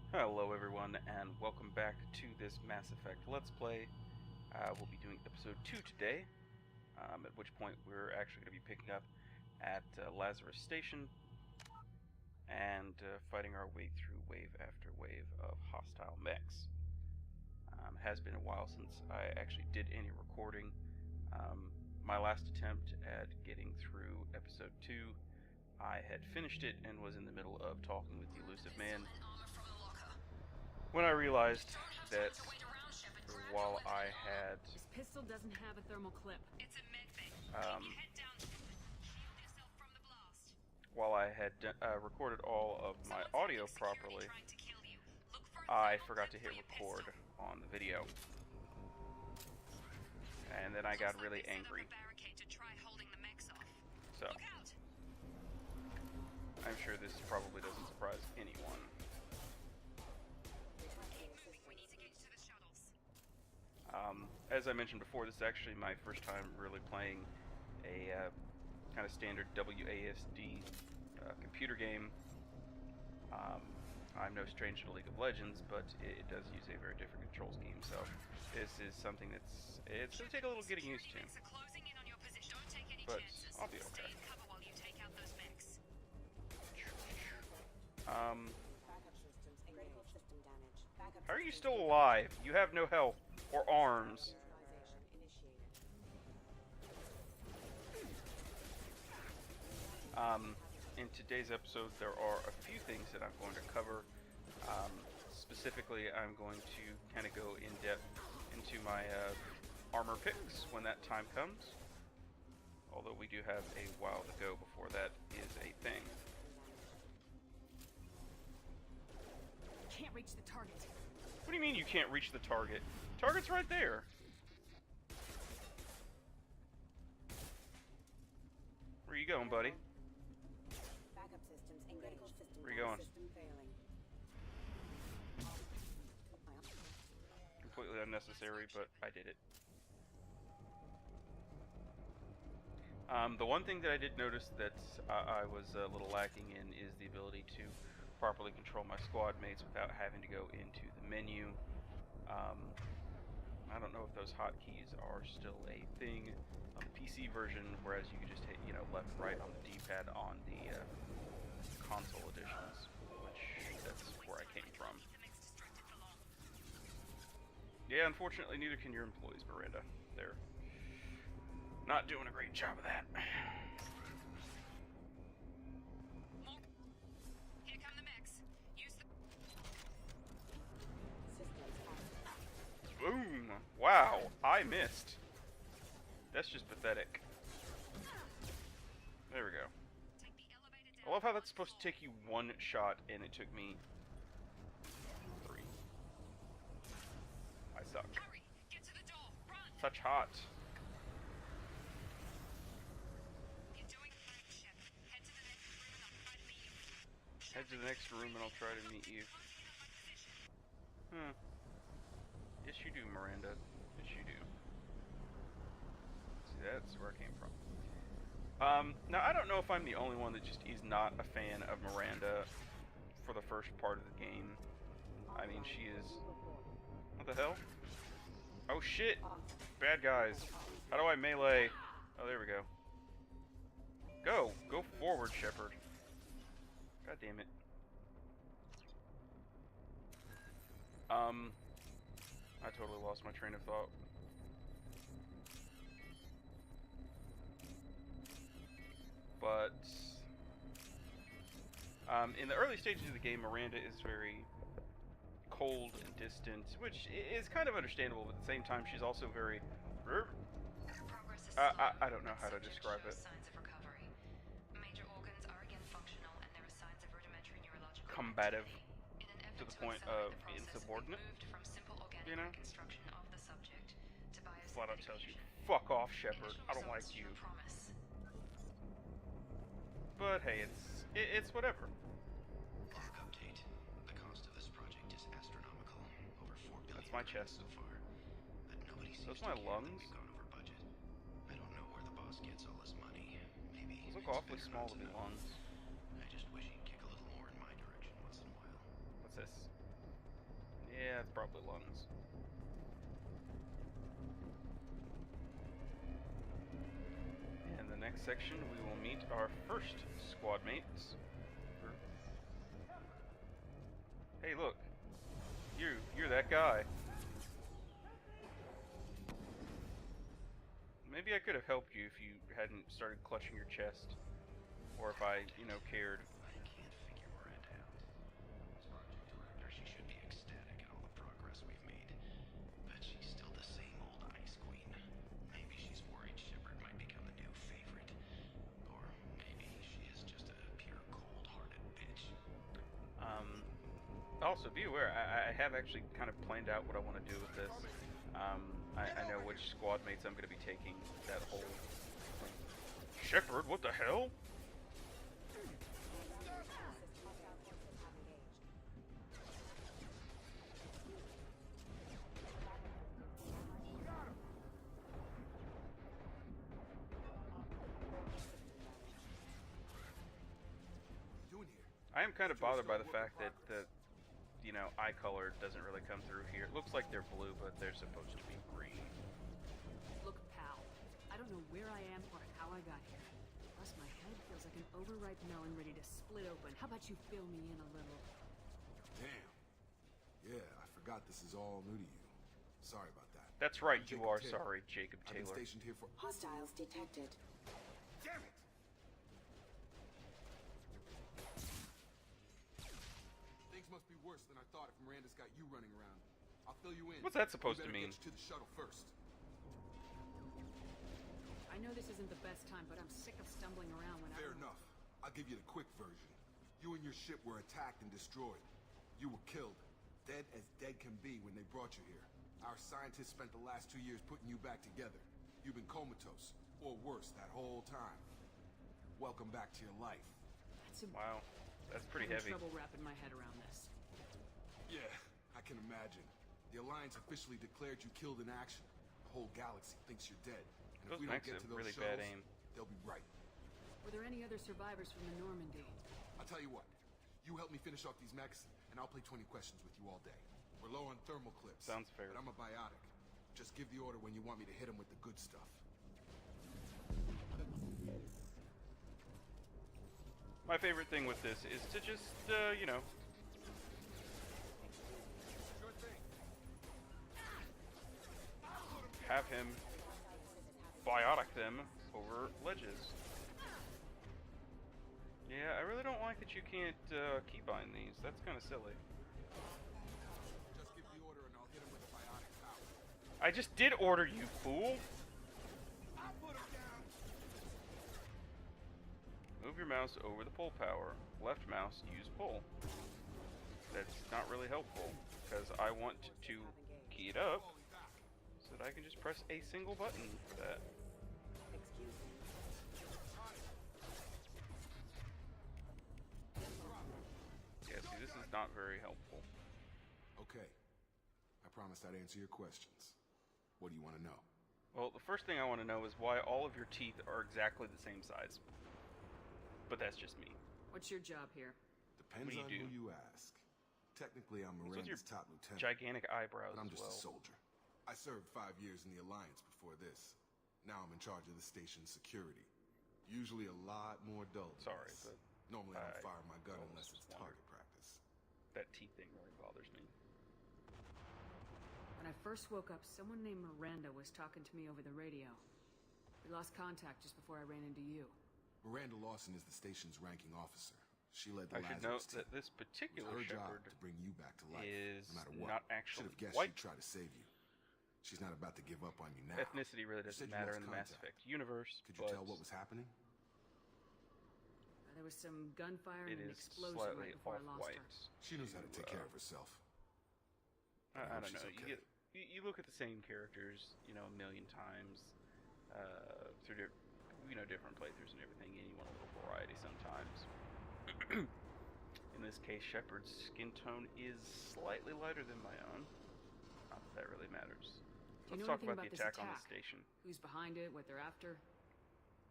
Hello everyone, and welcome back to this Mass Effect Let's Play. We'll be doing episode 2 today, at which point we're actually going to be picking up at Lazarus Station and fighting our way through wave after wave of hostile mechs. It has been a while since I actually did any recording. My last attempt at getting through episode 2, I had finished it and was in the middle of talking with the elusive man when I realized that while I had This pistol doesn't have a thermal clip. It's a med bay. Shield yourself from the blast. while I had recorded all of my audio properly, I forgot to hit record on the video, and then I got really angry. So I'm sure this probably doesn't surprise anyone. As I mentioned before, this is actually my first time really playing a kind of standard WASD computer game. I'm no stranger to League of Legends, but it does use a very different control scheme, so this is something it's going to take a little getting used to. But I'll be okay. How are you still alive? You have no health or arms. In today's episode, there are a few things that I'm going to cover. Specifically, I'm going to kind of go in depth into my armor picks when that time comes. Although we do have a while to go before that is a thing. Can't reach the target. What do you mean you can't reach the target? Target's right there. Where you going, buddy? Backup systems engaged. Where you going? System failing. Completely unnecessary, but I did it. The one thing that I did notice that I was a little lacking in is the ability to properly control my squad mates without having to go into the menu. I don't know if those hotkeys are still a thing on the PC version, whereas you can just hit, left and right on the D-pad on the console editions, which that's where I came from. Yeah, unfortunately, neither can your employees, Miranda. They're not doing a great job of that. Here come the mechs. Use the Boom! Wow, I missed. That's just pathetic. There we go. I love how that's supposed to take you one shot, and it took me 3. I suck. Hurry! Get to the door! Run! Such hot. You're doing fine, Shep. Head to the next room and I'll try to meet you. Head to the next room and I'll try to meet you. Yes, you do, Miranda. Yes, you do. See, that's where I came from. Now, I don't know if I'm the only one that just is not a fan of Miranda for the first part of the game. I mean, she is... What the hell? Oh, shit! Bad guys. How do I melee? Oh, there we go. Go! Go forward, Shepard. God damn it. I totally lost my train of thought. But in the early stages of the game, Miranda is very cold and distant, which is kind of understandable, but at the same time, she's also very... I don't know how to describe it. Combative to the point of insubordinate, you know? Flat out tells you, fuck off, Shepard, I don't like you. But hey, it's whatever. Clock update. The cost of this project is astronomical. Over $4 billion That's my chest. so far. But nobody seems Those to my care lungs? that we've gone over budget. I don't know where the boss gets all this money. Maybe Those look it's awfully better small not to to be know. lungs. I just wish he'd kick a little more in my direction once in a while. What's this? Yeah, it's probably lungs. In the next section, we will meet our first squad mates. Hey, look. You're that guy. Maybe I could have helped you if you hadn't started clutching your chest. Or if I, cared. I can't figure Miranda out. As project director, she should be ecstatic at all the progress we've made. But she's still the same old ice queen. Maybe she's worried Shepard might become the new favorite. Or maybe she is just a pure cold-hearted bitch. Also, be aware, I have actually kind of planned out what I want to do with this. I know which squad mates I'm going to be taking. That whole thing. Shepard, what the hell? I am kind of bothered by the fact that eye color doesn't really come through here. It looks like they're blue, but they're supposed to be green. Look, pal, I don't know where I am or how I got here. Plus, my head feels like an overripe melon ready to split open. How about you fill me in a little? Damn. Yeah, I forgot this is all new to you. Sorry about that. That's right, I'm you Jacob are Taylor. sorry, Jacob I've been Taylor. stationed here for... Hostiles detected. Damn it! Things must be worse than I thought if Miranda's got you running around. I'll fill you in. What's that supposed to We better mean? get you to the shuttle first. I know this isn't the best time, but I'm sick of stumbling around when Fair enough. I'll give you the quick version. You and your ship were attacked and destroyed. You were killed. Dead as dead can be when they brought you here. Our scientists spent the last 2 years putting you back together. You've been comatose, or worse, that whole time. Welcome back to your life. That's Wow, that's pretty I'm in heavy. trouble wrapping my head around this. Yeah, I can imagine. The Alliance officially declared you killed in action. The whole galaxy thinks you're dead. And Those if we don't mechs get have to those really shuttles, bad aim. they'll be right. Were there any other survivors from the Normandy? I'll tell you what. You help me finish off these mechs, and I'll play 20 questions with you all day. We're low on thermal clips. Sounds fair. But I'm a biotic. Just give the order when you want me to hit them with the good stuff. My favorite thing with this is to just, Sure thing. have him biotic them over ledges. Yeah, I really don't like that you can't keybind these. That's kind of silly. Just give the order, and I'll hit them with the biotic power. I just did order, you fool! I'll put them down. Move your mouse over the pull power. Left mouse, use pull. That's not really helpful, because I want to key it up Falling back. so that I can just press a single button for that. Excuse me. Yeah, see, this is not very helpful. Okay. I promised I'd answer your questions. What do you want to know? Well, the first thing I want to know is why all of your teeth are exactly the same size. But that's just me. What's your job here? Depends What do you on do? who you ask. Technically, I'm What's with your Miranda's top lieutenant. Gigantic eyebrows But I'm as just well. a soldier. I served 5 years in the Alliance before this. Now I'm in charge of the station's security. Usually a lot more dull than Sorry, this. but Normally I I don't fire my gun always unless it's wondered. target practice. That teeth thing really bothers me. When I first woke up, someone named Miranda was talking to me over the radio. We lost contact just before I ran into you. Miranda Lawson is the station's ranking officer. She led the I should note Lazarus team. that this It was particular her job shepherd to bring you back to life, is no matter what. not actually Should have guessed white. she'd try to save you. She's not about to give up on you now. Ethnicity really You said doesn't you matter lost in the Mass contact. Effect universe, Could you but tell what was happening? There was some gunfire it and an is explosion slightly right before I lost off-white. her. She knows how to take care of herself. I hope don't know. she's okay. You look at the same characters, a million times through different playthroughs and everything, and you want a little variety sometimes. In this case, Shepard's skin tone is slightly lighter than my own. Not that that really matters. Do you Let's know talk anything about the this attack on the station. Who's behind it? What they're after?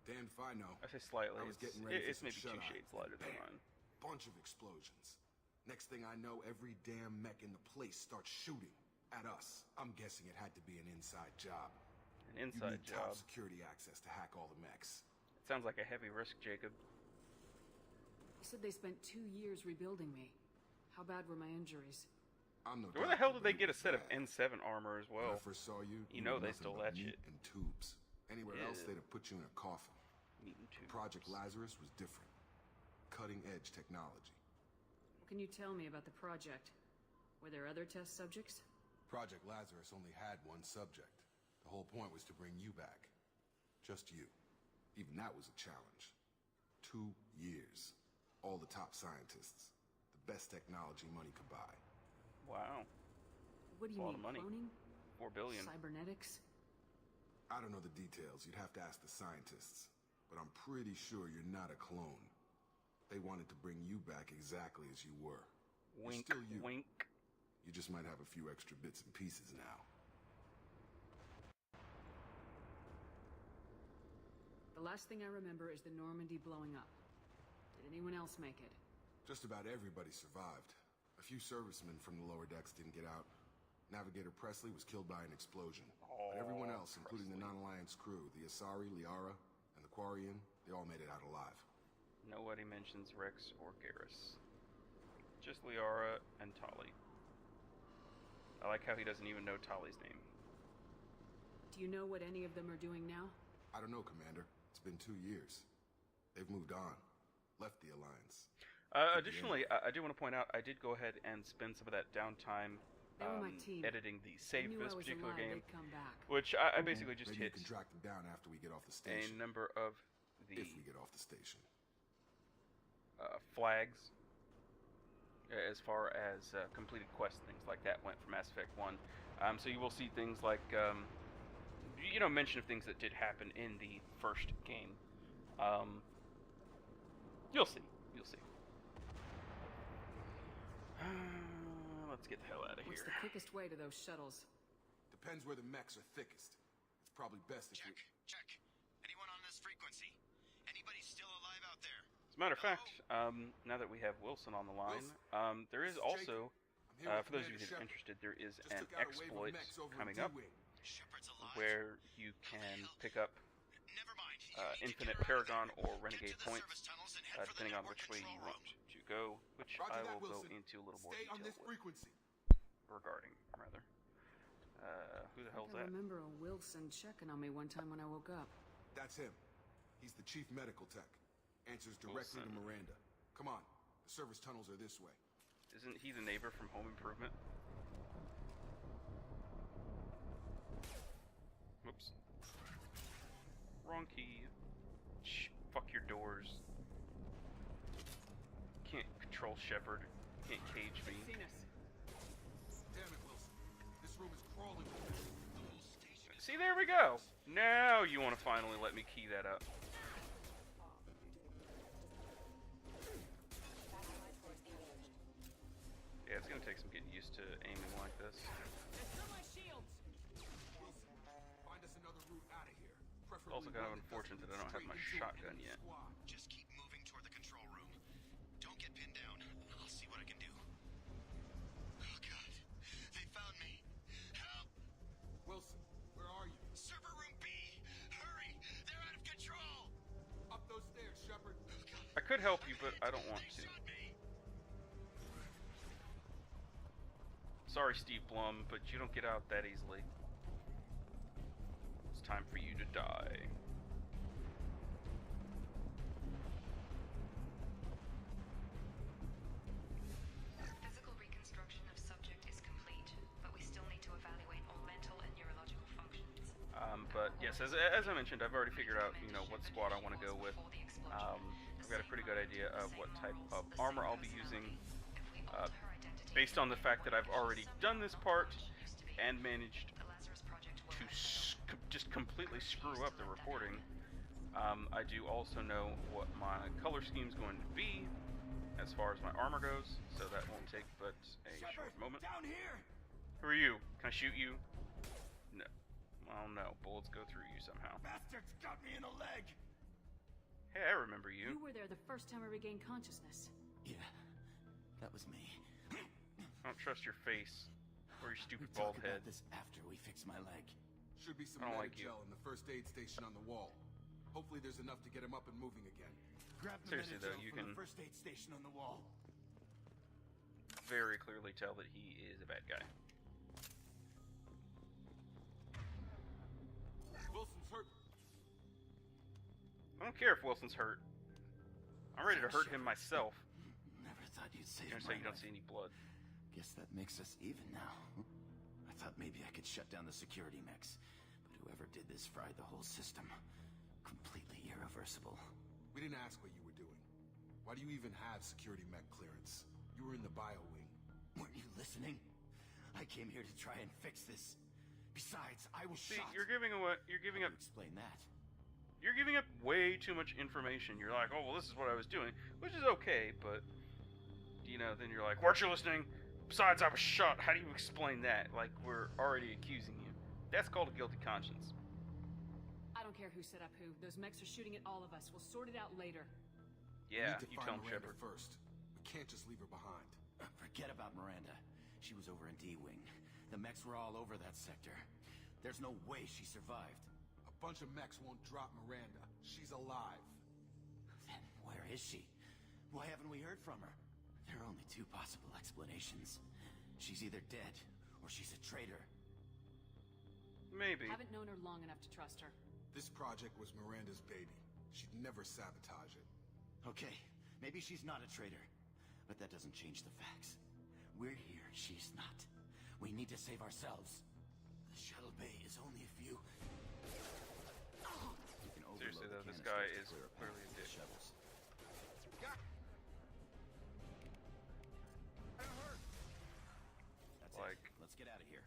Damned if I know. I say slightly. I was getting ready for It's some maybe two shut-eye. shades lighter than Bam. mine. Bunch of explosions. Next thing I know, every damn mech in the place starts shooting at us. I'm guessing it had to be an inside job. An You inside need top job. security access to hack all the mechs. It sounds like a heavy risk, Jacob. You said they spent 2 years rebuilding me. How bad were my injuries? I'm no Where the hell doctor, did they but get a it set of was bad. N7 armor as When well? I first saw you, You you know were they nothing stole but that meat shit. and tubes. Anywhere else, Yeah. they'd have put you in a coffin. Meat and tubes. Project Lazarus was different. Cutting-edge technology. What can you tell me about the project? Were there other test subjects? Project Lazarus only had one subject. The whole point was to bring you back. Just you. Even that was a challenge. 2 years. All the top scientists. The best technology money could buy. Wow. What do you A lot mean, of money. cloning? 4 billion. Cybernetics? I don't know the details. You'd have to ask the scientists. But I'm pretty sure you're not a clone. They wanted to bring you back exactly as you were. Wink, You're still you. wink. You just might have a few extra bits and pieces now. The last thing I remember is the Normandy blowing up. Did anyone else make it? Just about everybody survived. A few servicemen from the lower decks didn't get out. Navigator Presley was killed by an explosion. But everyone else, including the non-Alliance crew, the Asari, Liara, and the Quarian, they all made it out alive. Nobody mentions Rex or Garrus. Just Liara and Tali. I like how he doesn't even know Tali's name. Do you know what any of them are doing now? I don't know, Commander. It's been 2 years. They've moved on. Left the Alliance. Additionally, I do want to point out, I did go ahead and spend some of that downtime They were my team. editing the They save knew for this I was particular alive, game, they'd come back. which I basically just Maybe hit you can track them down after we get off the a station. number of the If we get off the station. flags as far as completed quests, things like that went for Mass Effect 1. So you will see things like, mention of things that did happen in the first game. You'll see. You'll see. Let's get the hell out of What's here. the quickest way to those shuttles? Depends where the mechs are thickest. It's probably best if Check, we... check. Anyone on this frequency? Anybody still alive out there? As a matter of fact, now that we have Wilson on the line, there is This is also, I'm here with for those of you Commander that are Shepard. interested, there is Just an took out a wave of exploit mechs over in coming up D-Wing. Shepard's alive? where you can pick up Never mind. You need to Infinite get her out of Paragon there. or Get Renegade to the points, service tunnels and head for the depending on network which way you control want room. to go, which Roger I that, will go Wilson. into a little more Stay on detail this with. frequency. Regarding, rather. Who the hell's I that? remember a Wilson checking on me one time when I woke up. That's him. He's the chief medical tech. Answers directly to Wilson. Miranda. Come on. The service tunnels are this way. Isn't he the neighbor from Home Improvement? Whoops. Wrong key. Shh, fuck your doors. Can't control Shepard. Can't cage me. Seen us. Damn it, Wilson. This room is crawling with me. The whole station is See, there we go. Now you want to finally let me key that up. Yeah, it's gonna take some getting used to aiming like this. my shields! Wilson, find us another route out of here. It's also kind of unfortunate that I don't have my shotgun yet. Just keep moving toward the control room. Don't get pinned down. I'll see what I can do. Oh god. They found me. Help! Wilson, where are you? Server room B! Hurry! They're out of control! Up those stairs, Shepard. Oh god. I could help you, but I don't want They to. shot me! Sorry, Steve Blum, but you don't get out that easily. It's time for you to die. Physical reconstruction of subject is complete, but we still need to evaluate all mental and neurological functions. But yes, as I mentioned, I've already figured out, what squad I want to go with. I've got a pretty good idea of what type of armor I'll be using. Based on the fact that I've already done this part and managed to just completely screw up the recording, I do also know what my color scheme is going to be as far as my armor goes, so that won't take but a short moment. Down here! Who are you? Can I shoot you? No. Well, no. Bullets go through you somehow. Bastards got me in the leg! Hey, I remember you. You were there the first time I regained consciousness. Yeah. That was me. I don't trust your face or your stupid We'll bald talk head. about this after we fix my leg. Should be some I don't medic like you. gel in the first aid station on the wall. Hopefully there's enough to get him up and moving again. Grab the Seriously, though, Medicaid you from can- the first aid station on the wall. Very clearly tell that he is a bad guy. Wilson's hurt. I don't care if Wilson's hurt. I'm ready to hurt him myself. Never thought you'd say You're gonna say you don't see any blood. Guess that makes us even now. I thought maybe I could shut down the security mechs, but whoever did this fried the whole system. Completely irreversible. We didn't ask what you were doing. Why do you even have security mech clearance? You were in the bio wing. Weren't you listening? I came here to try and fix this. Besides, I was See, shot. you're giving up. You're giving How up. do you explain that? You're giving up way too much information. You're like, oh well, this is what I was doing, which is okay, but you know, then you're like, weren't you listening? Besides, I was shot. How do you explain that? Like we're already accusing you. That's called a guilty conscience. I don't care who set up who. Those mechs are shooting at all of us. We'll sort it out later. Yeah, we need to you find tell him, Miranda Shepard. first. We can't just leave her behind. Forget about Miranda. She was over in D-Wing. The mechs were all over that sector. There's no way she survived. A bunch of mechs won't drop Miranda. She's alive. Then where is she? Why haven't we heard from her? There are only two possible explanations. She's either dead, or she's a traitor. Maybe. Haven't known her long enough to trust her. This project was Miranda's baby. She'd never sabotage it. Okay, maybe she's not a traitor. But that doesn't change the facts. We're here, she's not. We need to save ourselves. The shuttle bay is only a few... We can overload Seriously, the though, this canisters guy to is clear a path clearly a for the dick. shuttles. That's Like- it. Let's get out of here.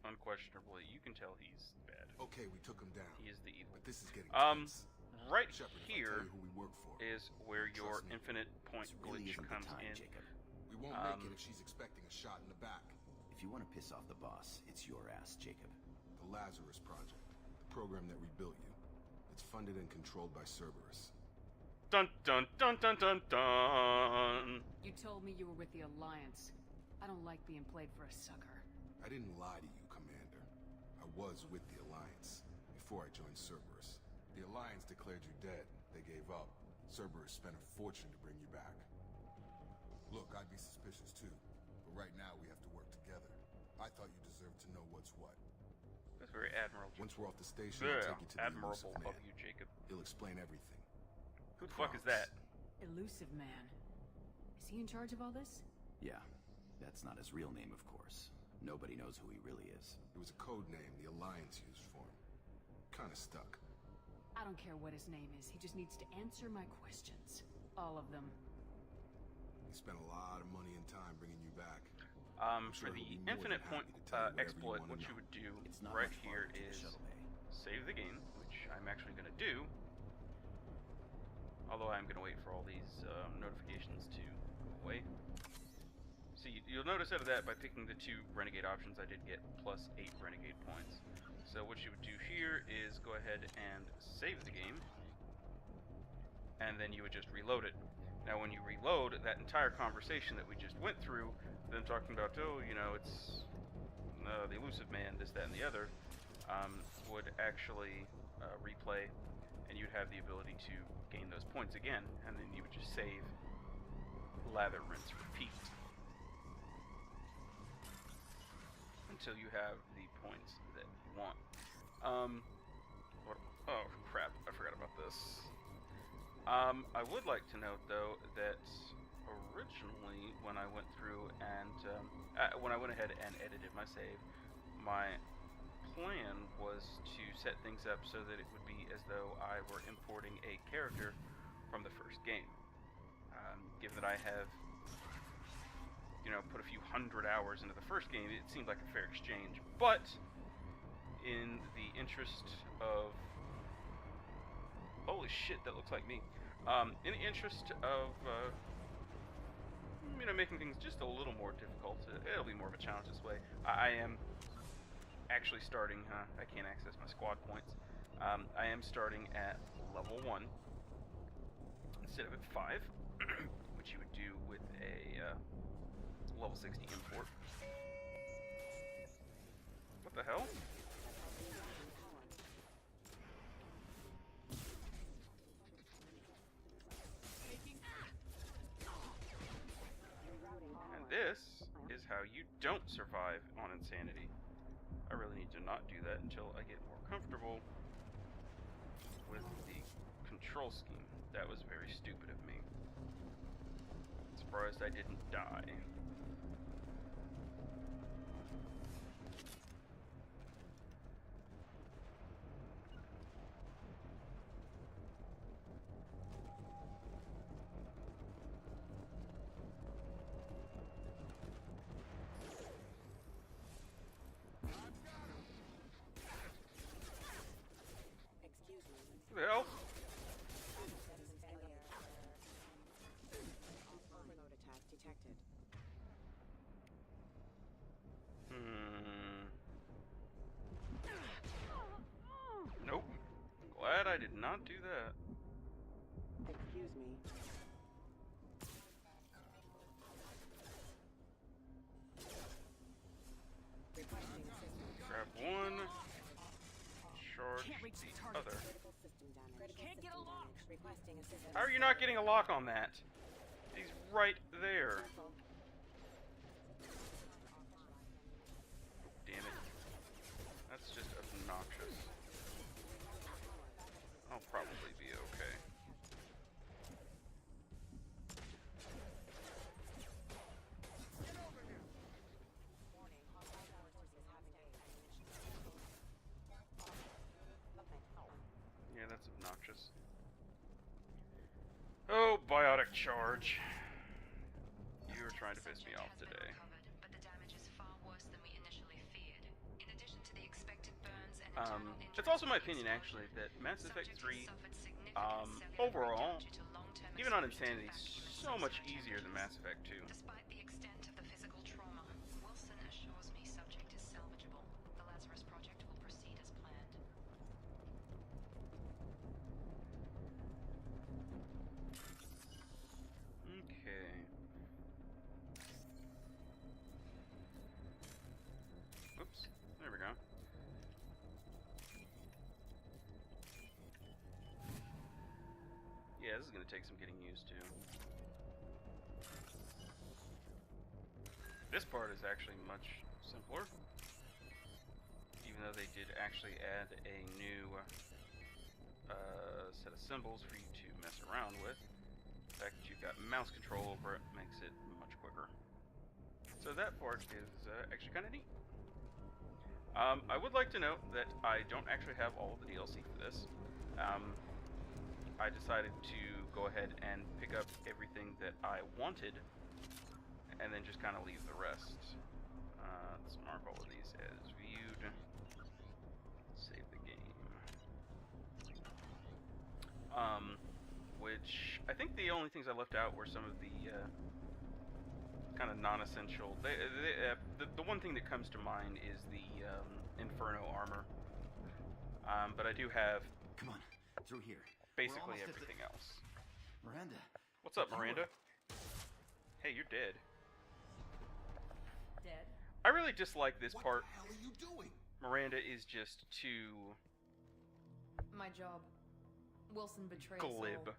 Unquestionably, you can tell he's bad. Okay, we took him down. He is the evil. But this is getting Um, tense. Right Shepard, if I here tell you who we work for, is where your Trust me. infinite point This really glitch isn't the comes time, in. Jacob. we won't make um, it if she's expecting a shot in the back. If you want to piss off the boss, it's your ass, Jacob. The Lazarus Project, the program that rebuilt you. It's funded and controlled by Cerberus. Dun dun dun dun dun dun. You told me you were with the Alliance. I don't like being played for a sucker. I didn't lie to you, Commander. I was with the Alliance before I joined Cerberus. The Alliance declared you dead. They gave up. Cerberus spent a fortune to bring you back. Look, I'd be suspicious too, but right now we have to work together. I thought you deserved to know what's what. That's very admirable. Once we're off the station, I'll Yeah, take you to the admirable elusive of man. you, Jacob. He'll explain everything. Who the fuck is that? Elusive man. Is he in charge of all this? Yeah, that's not his real name, of course. Nobody knows who he really is. It was a code name the Alliance used for him. Kinda stuck. I don't care what his name is. He just needs to answer my questions. All of them. He spent a lot of money and time bringing you back. For sure he'll the be more infinite than point happy to tell you whatever you exploit, wanna what you know. would do It's not right much here farther to the is shuttle bay. save the game, which I'm actually going to do. Although I'm going to wait for all these notifications to go away. See, you'll notice out of that, by picking the two Renegade options, I did get plus 8 Renegade points. So what you would do here is go ahead and save the game, and then you would just reload it. Now when you reload, that entire conversation that we just went through, them talking about, oh, you know, it's the elusive man, this, that, and the other, would actually replay, and you'd have the ability to gain those points again, and then you would just save, lather, rinse, repeat, until you have the points that you want. Oh crap, I forgot about this. I would like to note though that originally when I went through and when I went ahead and edited my save, my plan was to set things up so that it would be as though I were importing a character from the first game. Given that I have, you know, put a few hundred hours into the first game, it seemed like a fair exchange. But in the interest of, holy shit, that looks like me. In the interest of, you know, making things just a little more difficult, it'll be more of a challenge this way. I am actually starting, I can't access my squad points. I am starting at level 1 instead of at 5, which you would do with a level 60 import. What the hell? And this is how you don't survive on insanity. I really need to not do that until I get more comfortable with the control scheme. That was very stupid of me. Surprised I didn't die. Excuse me. Who the hell? Overload attack detected. Nope. Glad I did not do that. Excuse me. Requesting assistance. Grab one. Charge Can't reach the the target. other. Critical system damage. Can't get a lock. Requesting assistance. How are you not getting a lock on that? He's right there. Careful. Damn it. That's just obnoxious. I'll probably be okay. Warning. Hostile forces is having a Yeah, that's obnoxious. Oh, biotic charge. You were trying to piss me off today. Recovered, but the damage is far worse than we initially feared. In addition to the expected burns and internal It's injuries also my from the opinion, actually, explosion, that Mass Effect subject 3, has suffered significant cellular overall, breakdown due to long-term even on exposure to Insanity, vacuum so much associated easier than Mass Effect 2. Despite the extent of the physical trauma, Wilson assures me subject is salvageable. The Lazarus project will proceed as planned. Okay. Oops. There we go. Yeah, this is gonna take some getting used to. This part is actually much simpler. Even though they did actually add a new set of symbols for you to mess around with. The fact that you've got mouse control over it makes it much quicker. So that part is actually kind of neat. I would like to note that I don't actually have all of the DLC for this. I decided to go ahead and pick up everything that I wanted, and then just kind of leave the rest. Let's mark all of these as viewed. Save the game. Which I think the only things I left out were some of the kind of non-essential. The one thing that comes to mind is the Inferno armor. But I do have Come on, through here. basically We're almost at everything else. Miranda. What's up, Miranda? Hey, you're dead. Dead? I really dislike this What part. the hell are you doing? Miranda is just too My job. Wilson betrayed glib. Soul.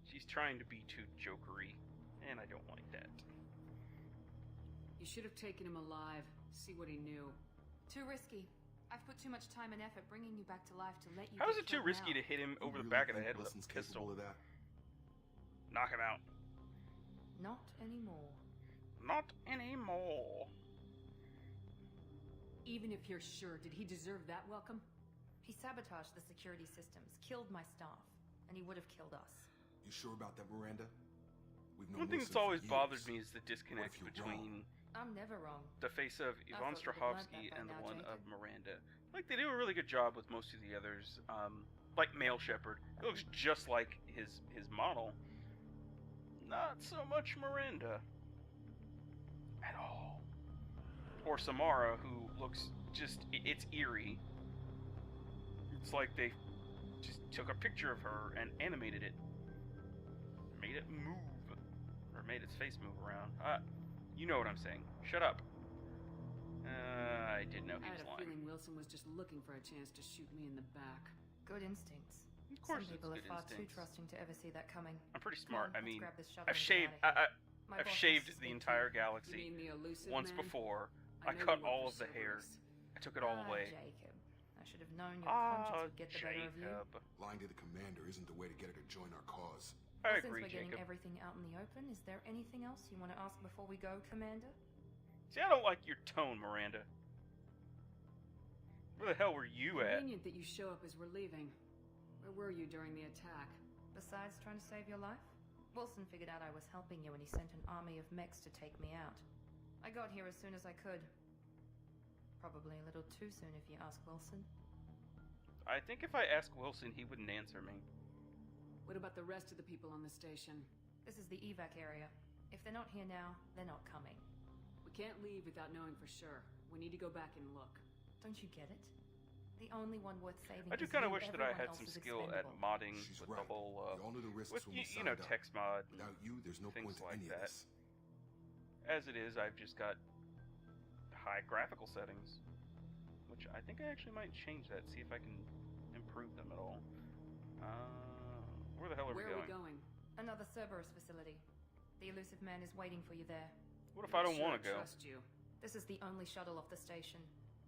She's trying to be too jokery, and I don't like that. You should have taken him alive. See what he knew. Too risky. I've put too much time and effort bringing you back to life to let you. How get is it too killed risky now. to hit him You over the really back of the think head with Wilson's a pistol? capable of that? Knock him out. Not anymore. Not anymore. Even if you're sure, did he deserve that welcome? He sabotaged the security systems, killed my staff, and he would have killed us. You sure about that, Miranda? We've One known thing Wilson that's always for bothered years. me is the disconnect you're between I'm never wrong. the face of Yvonne thought we'd have learned Strahovski that by and the now, one of Jacob. Miranda. Like, they do a really good job with most of the others. Like Male Shepherd. It looks just like his model. Not so much Miranda. At all. Or Samara, who looks just... It's eerie. It's like they just took a picture of her and animated it. Made it move. Or made its face move around. You know what I'm saying. Shut up. I did know he I was had a lying. feeling Wilson was just looking for a chance to shoot me in the back. Good instincts. Of course Some it's people are good far too instincts. trusting to ever see that coming. I'm pretty Come on, smart. I let's mean, grab this shuttle I've and get shaved. outta here. My I've boss shaved wants to the speak to entire you. You galaxy mean the elusive once man? before. I know cut you work all for of the hair. Cerberus. I took it all away. Jacob. I should have known your conscience would get the better of you. Jacob. Lying to the commander isn't the way to get her to join our cause. I Well, agree, since we're Jacob. getting everything out in the open, is there anything else you want to ask before we go, Commander? See, I don't like your tone, Miranda. Where the hell were you at? Convenient that you show up as we're leaving. Where were you during the attack? Besides trying to save your life, Wilson figured out I was helping you when he sent an army of mechs to take me out. I got here as soon as I could. Probably a little too soon if you ask Wilson. I think if I asked Wilson, he wouldn't answer me. What about the rest of the people on the station? This is the evac area. If they're not here now, they're not coming. We can't leave without knowing for sure. We need to go back and look. Don't you get it? The only one worth saving I do is kind of you. wish that I Everyone had else some is skill at expendable. modding She's with right. the whole, We all knew the risks with when we you know, signed up. text mod. Without you, there's no things point to like any that. of this. As it is, I've just got high graphical settings, which I think I actually might change that, see if I can improve them at all. Where the hell are Where we are going? we going? Another Cerberus facility. The elusive man is waiting for you there. What if I don't Sure, want to go? Trust you. This is the only shuttle off the station.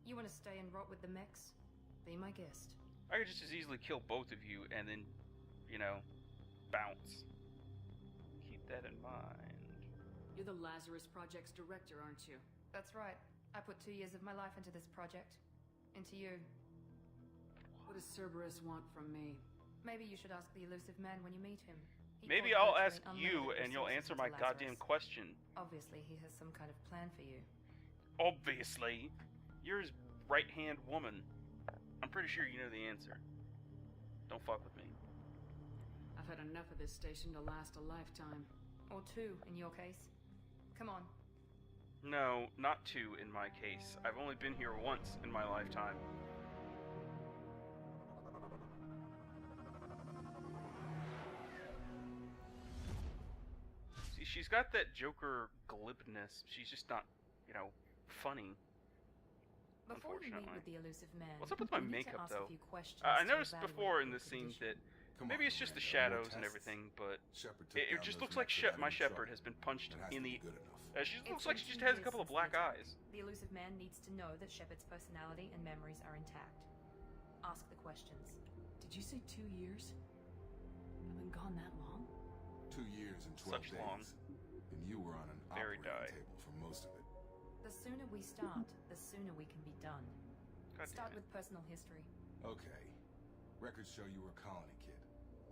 You want to stay and rot with the mechs? Be my guest. I could just as easily kill both of you and then, you know, bounce. Keep that in mind. You're the Lazarus Project's director, aren't you? That's right. I put 2 years of my life into this project. Into you. What does Cerberus want from me? Maybe you should ask the elusive man when you meet him. He Maybe poured I'll ask virtually you unlimited and you'll resources answer my into goddamn Lazarus. question. Obviously, he has some kind of plan for you. Obviously. You're his right-hand woman. I'm pretty sure you know the answer. Don't fuck with me. I've had enough of this station to last a lifetime. Or 2, in your case. Come on. No, not 2 in my case. I've only been here once in my lifetime. See, she's got that Joker glibness. She's just not, you know, funny. Before you meet Unfortunately. with the elusive man, What's up with my you need to makeup, ask though? a few questions I to noticed evaluate before in your this scene condition. that Come maybe on, it's just the Miranda, shadows no and tests. everything, but Shepard took it down just those looks like mechs without my any Shepard trouble. has been punched That has in to the. be good enough. She It's looks like been she just 2 has a years couple of since black the attack. eyes. The elusive man needs to know that Shepard's personality and memories are intact. Ask the questions. Did you say 2 years? I've been gone that long? 2 years and 12 Such days. long. And you were on an Very operating table for most of it. The sooner we start, the sooner we can be done. God Start damn with it. personal history. Okay. Records show you were a colony kid.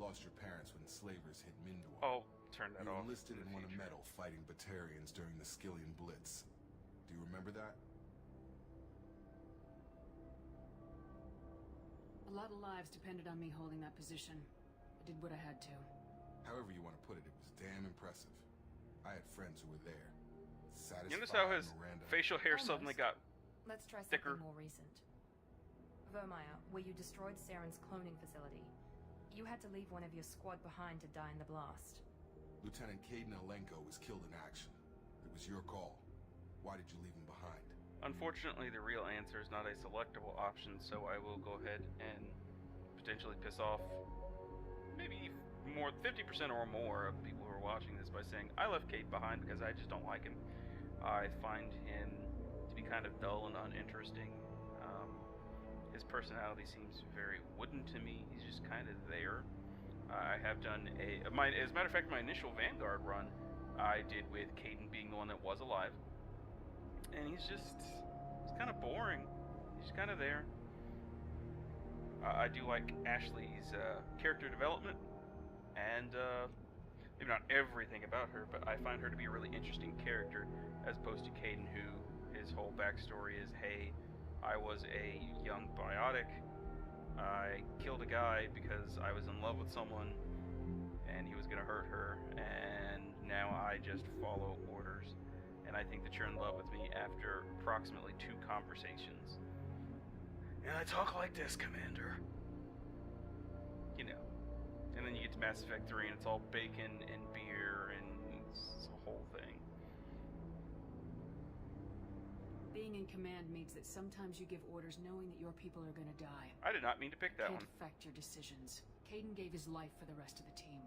Lost your parents when slavers hit Mindor. Oh, turn that You off. enlisted in and the won a future. medal fighting Batarians during the Skillian Blitz. Do you remember that? A lot of lives depended on me holding that position. I did what I had to. However you want to put it, it was damn impressive. I had friends who were there. Satisfied You notice how his Miranda. facial hair Almost. suddenly got. Let's try Thicker. something more recent. Vermeer, where you destroyed Saren's cloning facility. You had to leave one of your squad behind to die in the blast. Lieutenant Caden Alenko was killed in action. It was your call. Why did you leave him behind? Unfortunately, the real answer is not a selectable option, so I will go ahead and potentially piss off maybe more 50% or more of people who are watching this by saying I left Kate behind because I just don't like him. I find him to be kind of dull and uninteresting. His personality seems very wooden to me. He's just kind of there. I have done as a matter of fact, my initial Vanguard run I did with Caden being the one that was alive. And he's kind of boring. He's kind of there. I do like Ashley's character development, and maybe not everything about her, but I find her to be a really interesting character, as opposed to Caden, who his whole backstory is, hey, I was a young biotic, I killed a guy because I was in love with someone, and he was going to hurt her, and now I just follow orders. And I think that you're in love with me after approximately 2 conversations. And I talk like this, Commander. You know. And then you get to Mass Effect 3 and it's all bacon and beer and it's a Being in command means that sometimes you give orders knowing that your people are gonna die. I did not mean to pick that Can't one. affect your decisions. Caden gave his life for the rest of the team.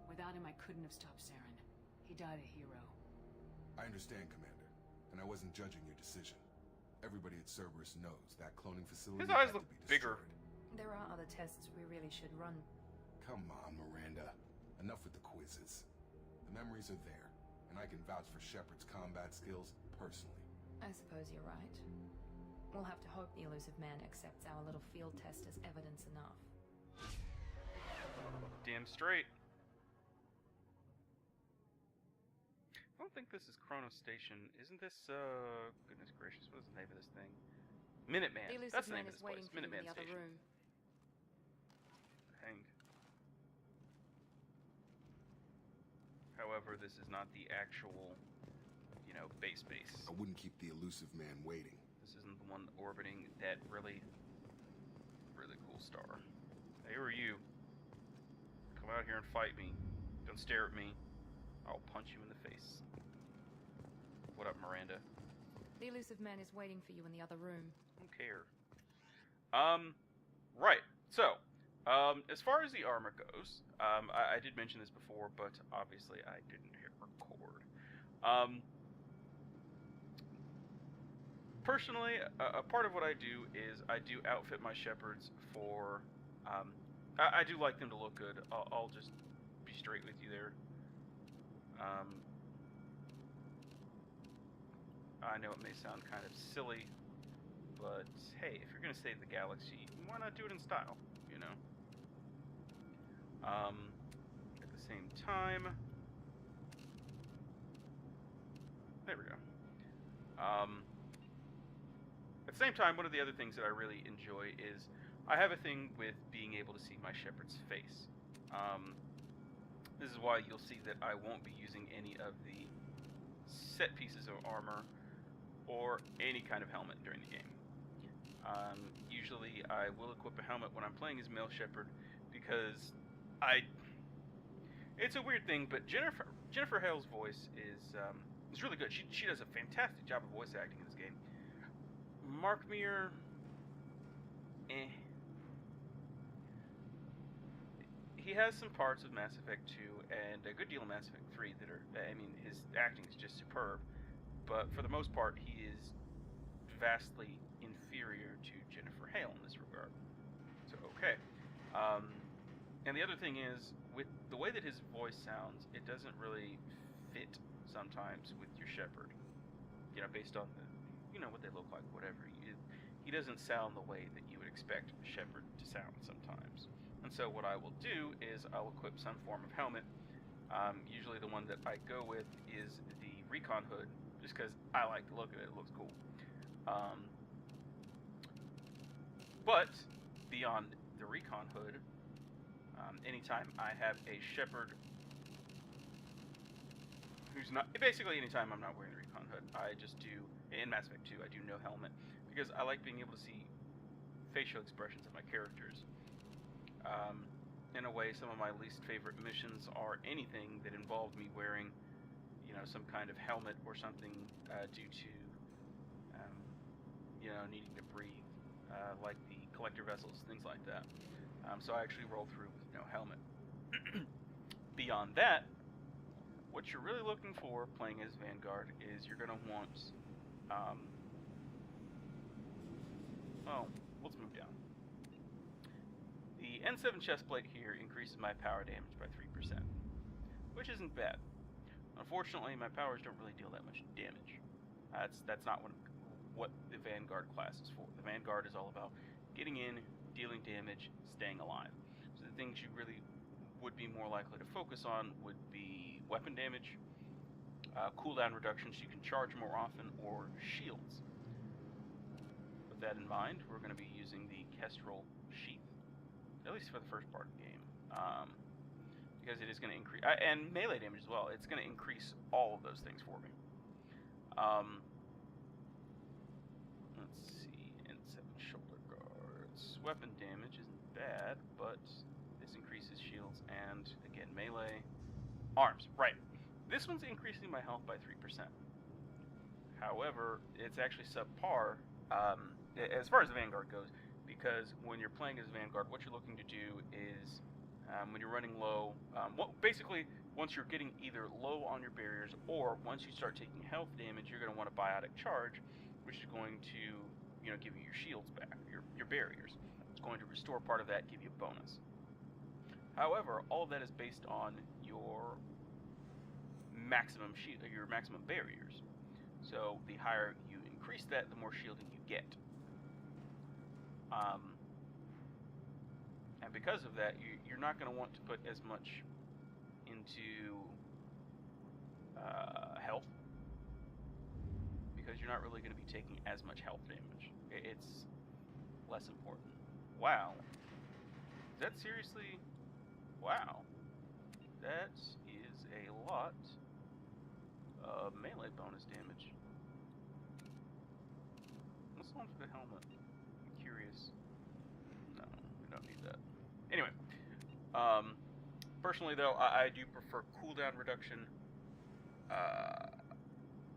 Without him, I couldn't have stopped Saren. He died a hero. I understand, Commander, and I wasn't judging your decision. Everybody at Cerberus knows that cloning facility His eyes had look to be bigger. destroyed. There are other tests we really should run. Come on, Miranda. Enough with the quizzes. The memories are there, and I can vouch for Shepard's combat skills personally. I suppose you're right. We'll have to hope the Elusive Man accepts our little field test as evidence enough. Damn straight. I don't think this is Chronos Station. Isn't this, goodness gracious, what is the name of this thing? Minuteman. The Elusive That's the Man name of is this place. waiting for you in Minuteman the other Station. room. Hanged. However, this is not the actual, you know, base. I wouldn't keep the Elusive Man waiting. This isn't the one orbiting that really cool star. Hey, who are you? Come out here and fight me. Don't stare at me. I'll punch you in the face. What up, Miranda? The Elusive Man is waiting for you in the other room. Don't care. Right. So, as far as the armor goes, I did mention this before, but obviously I didn't hit record. Personally, a part of what I do is I do outfit my shepherds for, I do like them to look good. I'll just be straight with you there. I know it may sound kind of silly, but hey, if you're going to save the galaxy, why not do it in style, you know? At the same time, there we go. At the same time, one of the other things that I really enjoy is I have a thing with being able to see my shepherd's face. This is why you'll see that I won't be using any of the set pieces of armor or any kind of helmet during the game. Usually I will equip a helmet when I'm playing as male shepherd because it's a weird thing, but Jennifer Hale's voice is really good. She does a fantastic job of voice acting in this game. Mark Meer, he has some parts of Mass Effect 2 and a good deal of Mass Effect 3 that are, I mean, his acting is just superb, but for the most part, he is vastly inferior to Jennifer Hale in this regard. So, okay. And the other thing is, with the way that his voice sounds, it doesn't really fit sometimes with your Shepard. You know, based on the, you know, what they look like, whatever. He doesn't sound the way that you would expect Shepard to sound sometimes. And so what I will do is I'll equip some form of helmet. Usually the one that I go with is the recon hood, just because I like the look of it. It looks cool. But beyond the recon hood, anytime I have a Shepard who's not, basically anytime I'm not wearing the recon hood, I just do, in Mass Effect 2, I do no helmet, because I like being able to see facial expressions of my characters. In a way, some of my least favorite missions are anything that involved me wearing, you know, some kind of helmet or something due to, you know, needing to breathe, like the collector vessels, things like that. So I actually roll through with no helmet. Beyond that, what you're really looking for playing as Vanguard is you're going to want, well, let's move down. The N7 chestplate here increases my power damage by 3%, which isn't bad. Unfortunately, my powers don't really deal that much damage. That's not what the Vanguard class is for. The Vanguard is all about getting in, dealing damage, staying alive. So the things you really would be more likely to focus on would be weapon damage, cooldown reductions, you can charge more often, or shields. With that in mind, we're going to be using the Kestrel sheath, at least for the first part of the game, because it is going to increase, and melee damage as well. It's going to increase all of those things for me. Let's see, N7 shoulder guards. Weapon damage isn't bad, but this increases shields and, again, melee. Arms, right. This one's increasing my health by 3%. However, it's actually subpar as far as the Vanguard goes, because when you're playing as Vanguard, what you're looking to do is, when you're running low, basically, once you're getting either low on your barriers, or once you start taking health damage, you're going to want a biotic charge, which is going to, give you your shields back, your barriers. It's going to restore part of that, give you a bonus. However, all of that is based on your maximum barriers. So the higher you increase that, the more shielding you get. And because of that, you're not going to want to put as much into health, because you're not really going to be taking as much health damage. It's less important. Wow. Is that seriously? Wow. That is a lot of melee bonus damage. What's on for the helmet? I'm curious. No, we don't need that. Anyway, personally though, I do prefer cooldown reduction,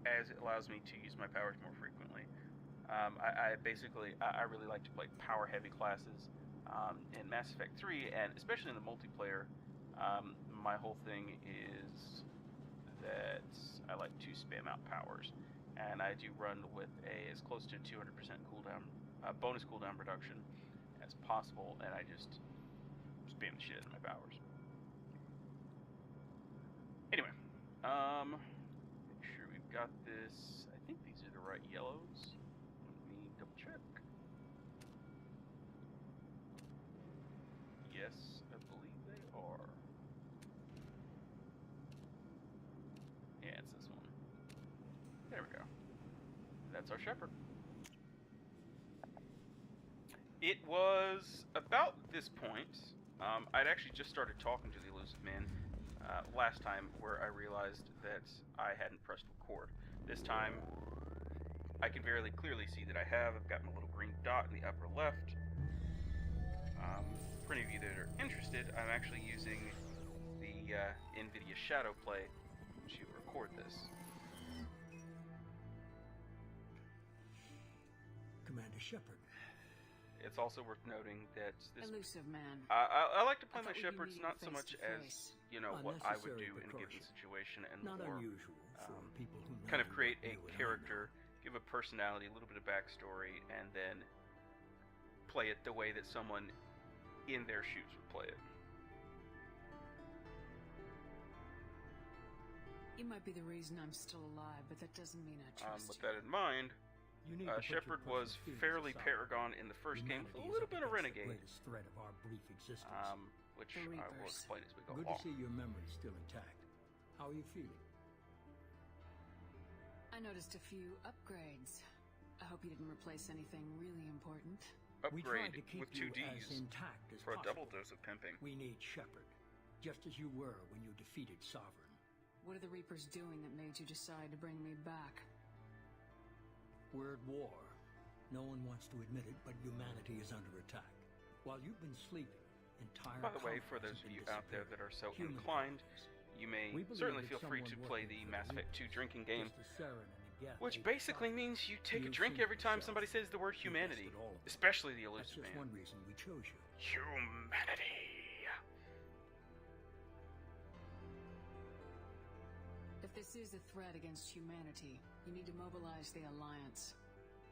as it allows me to use my powers more frequently. I really like to play power heavy classes in Mass Effect 3, and especially in the multiplayer. My whole thing is that I like to spam out powers, and I do run with as close to 200% cooldown, bonus cooldown reduction as possible, and I just spam the shit out of my powers. Anyway, make sure we've got this. I think these are the right yellows. Let me double check. Yes, I believe they are. Yeah, it's this one. There we go. That's our shepherd. It was about this point, I'd actually just started talking to the Elusive Man last time, where I realized that I hadn't pressed record. This time, I can very clearly see that I have. I've got my little green dot in the upper left. For any of you that are interested, I'm actually using the NVIDIA Shadow Play to record this. Commander Shepard. It's also worth noting that this Elusive Man. I like to play I my thought we shepherds meeted not so face much to as, face. what I would do Unnecessary in a given precaution. situation, and Not more unusual for people who know kind of create a you and I character, give a personality, a little bit of backstory, and then play it the way that someone in their shoes would play it. You might be the reason I'm still alive, but that doesn't mean I trust With you. that in mind, You need to put your Shepard was present feelings fairly aside. Paragon in the first game, Humanity with a is little up bit of against the Renegade, greatest threat of our brief existence. which The I will Reapers. explain as we go Good along. to see your memory still intact. How are you feeling? I noticed a few upgrades. I hope you didn't replace anything really important. We tried Upgrade to keep with two you as Ds intact as for a double possible. dose of pimping. We need Shepard, just as you were when you defeated Sovereign. What are the Reapers doing that made you decide to bring me back? We're at war. No one wants to admit it, but humanity is under attack. While you've been sleeping, entire By the way, colonies for those have of been you out there that are so Human inclined, colonies. you may We believe certainly that feel free to someone play working the for Mass Effect 2 Reapers, drinking game, just as Saren and Geth which ate basically Sovereign. means you take a You'll drink see every time yourself. somebody says the word You humanity, bested all of them. especially the That's Elusive just Man. one reason we chose you. Humanity. If this is a threat against humanity, you need to mobilize the Alliance.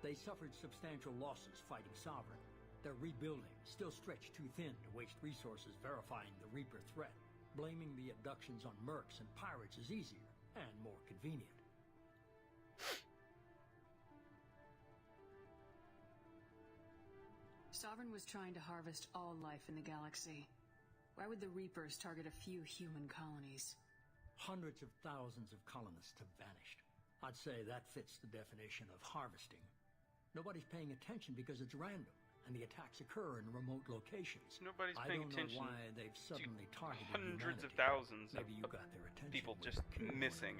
They suffered substantial losses fighting Sovereign. They're rebuilding, still stretched too thin to waste resources verifying the Reaper threat. Blaming the abductions on mercs and pirates is easier and more convenient. Sovereign was trying to harvest all life in the galaxy. Why would the Reapers target a few human colonies? Hundreds of thousands of colonists have vanished. I'd say that fits the definition of harvesting. Nobody's paying attention because it's random, and the attacks occur in remote locations. Nobody's I paying don't attention know why they've suddenly targeted hundreds of humanity. thousands Maybe you of got their attention people with just pure missing.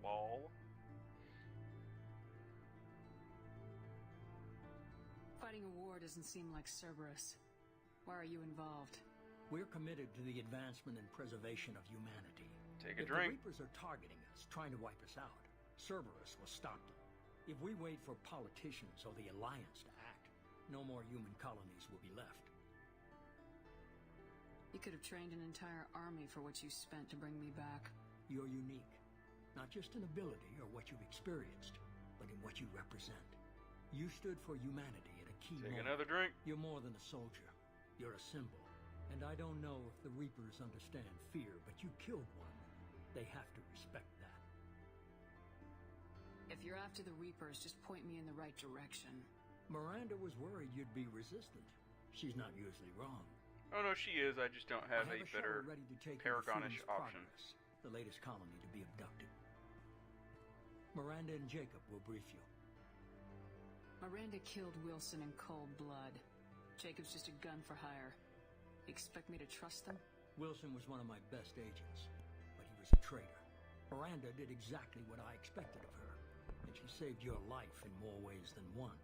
Lol. Fighting a war doesn't seem like Cerberus. Why are you involved? We're committed to the advancement and preservation of humanity. Take a If drink. the Reapers are targeting us, trying to wipe us out, Cerberus will stop them. If we wait for politicians or the Alliance to act, no more human colonies will be left. You could have trained an entire army for what you spent to bring me back. You're unique. Not just in ability or what you've experienced, but in what you represent. You stood for humanity at a key Take moment. another drink. You're more than a soldier. You're a symbol. And I don't know if the Reapers understand fear, but you killed one. They have to respect that. If you're after the Reapers, just point me in the right direction. Miranda was worried you'd be resistant. She's not usually wrong. Oh no, she is. I just don't have I a have better shuttle ready to take you to Paragonish Freedom's option. Progress, the latest colony to be abducted. Miranda and Jacob will brief you. Miranda killed Wilson in cold blood. Jacob's just a gun for hire. Expect me to trust them? Wilson was one of my best agents, but he was a traitor. Miranda did exactly what I expected of her, and she saved your life in more ways than one.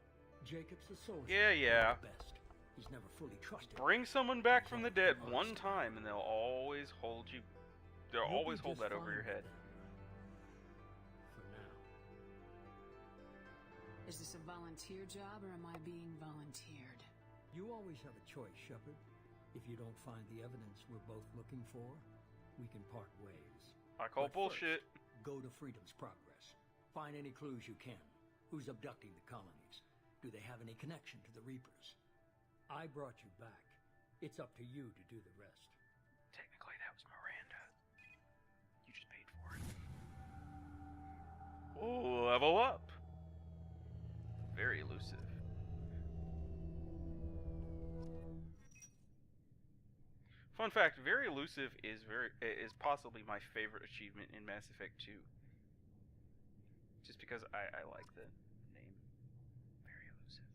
Jacob's a soldier. Yeah. The best. He's never fully trusted. Bring someone back from the dead one time, and they'll always hold you. They'll You'll always be hold just that over fine your head. with them. For now. Is this a volunteer job, or am I being volunteered? You always have a choice, Shepard. If you don't find the evidence we're both looking for, we can part ways. I call But bullshit. First, go to Freedom's Progress. Find any clues you can. Who's abducting the colonies? Do they have any connection to the Reapers? I brought you back. It's up to you to do the rest. Technically, that was Miranda. You just paid for it. Oh, level up. Very elusive. Fun fact: very elusive is possibly my favorite achievement in Mass Effect 2. Just because I like the name. Very elusive.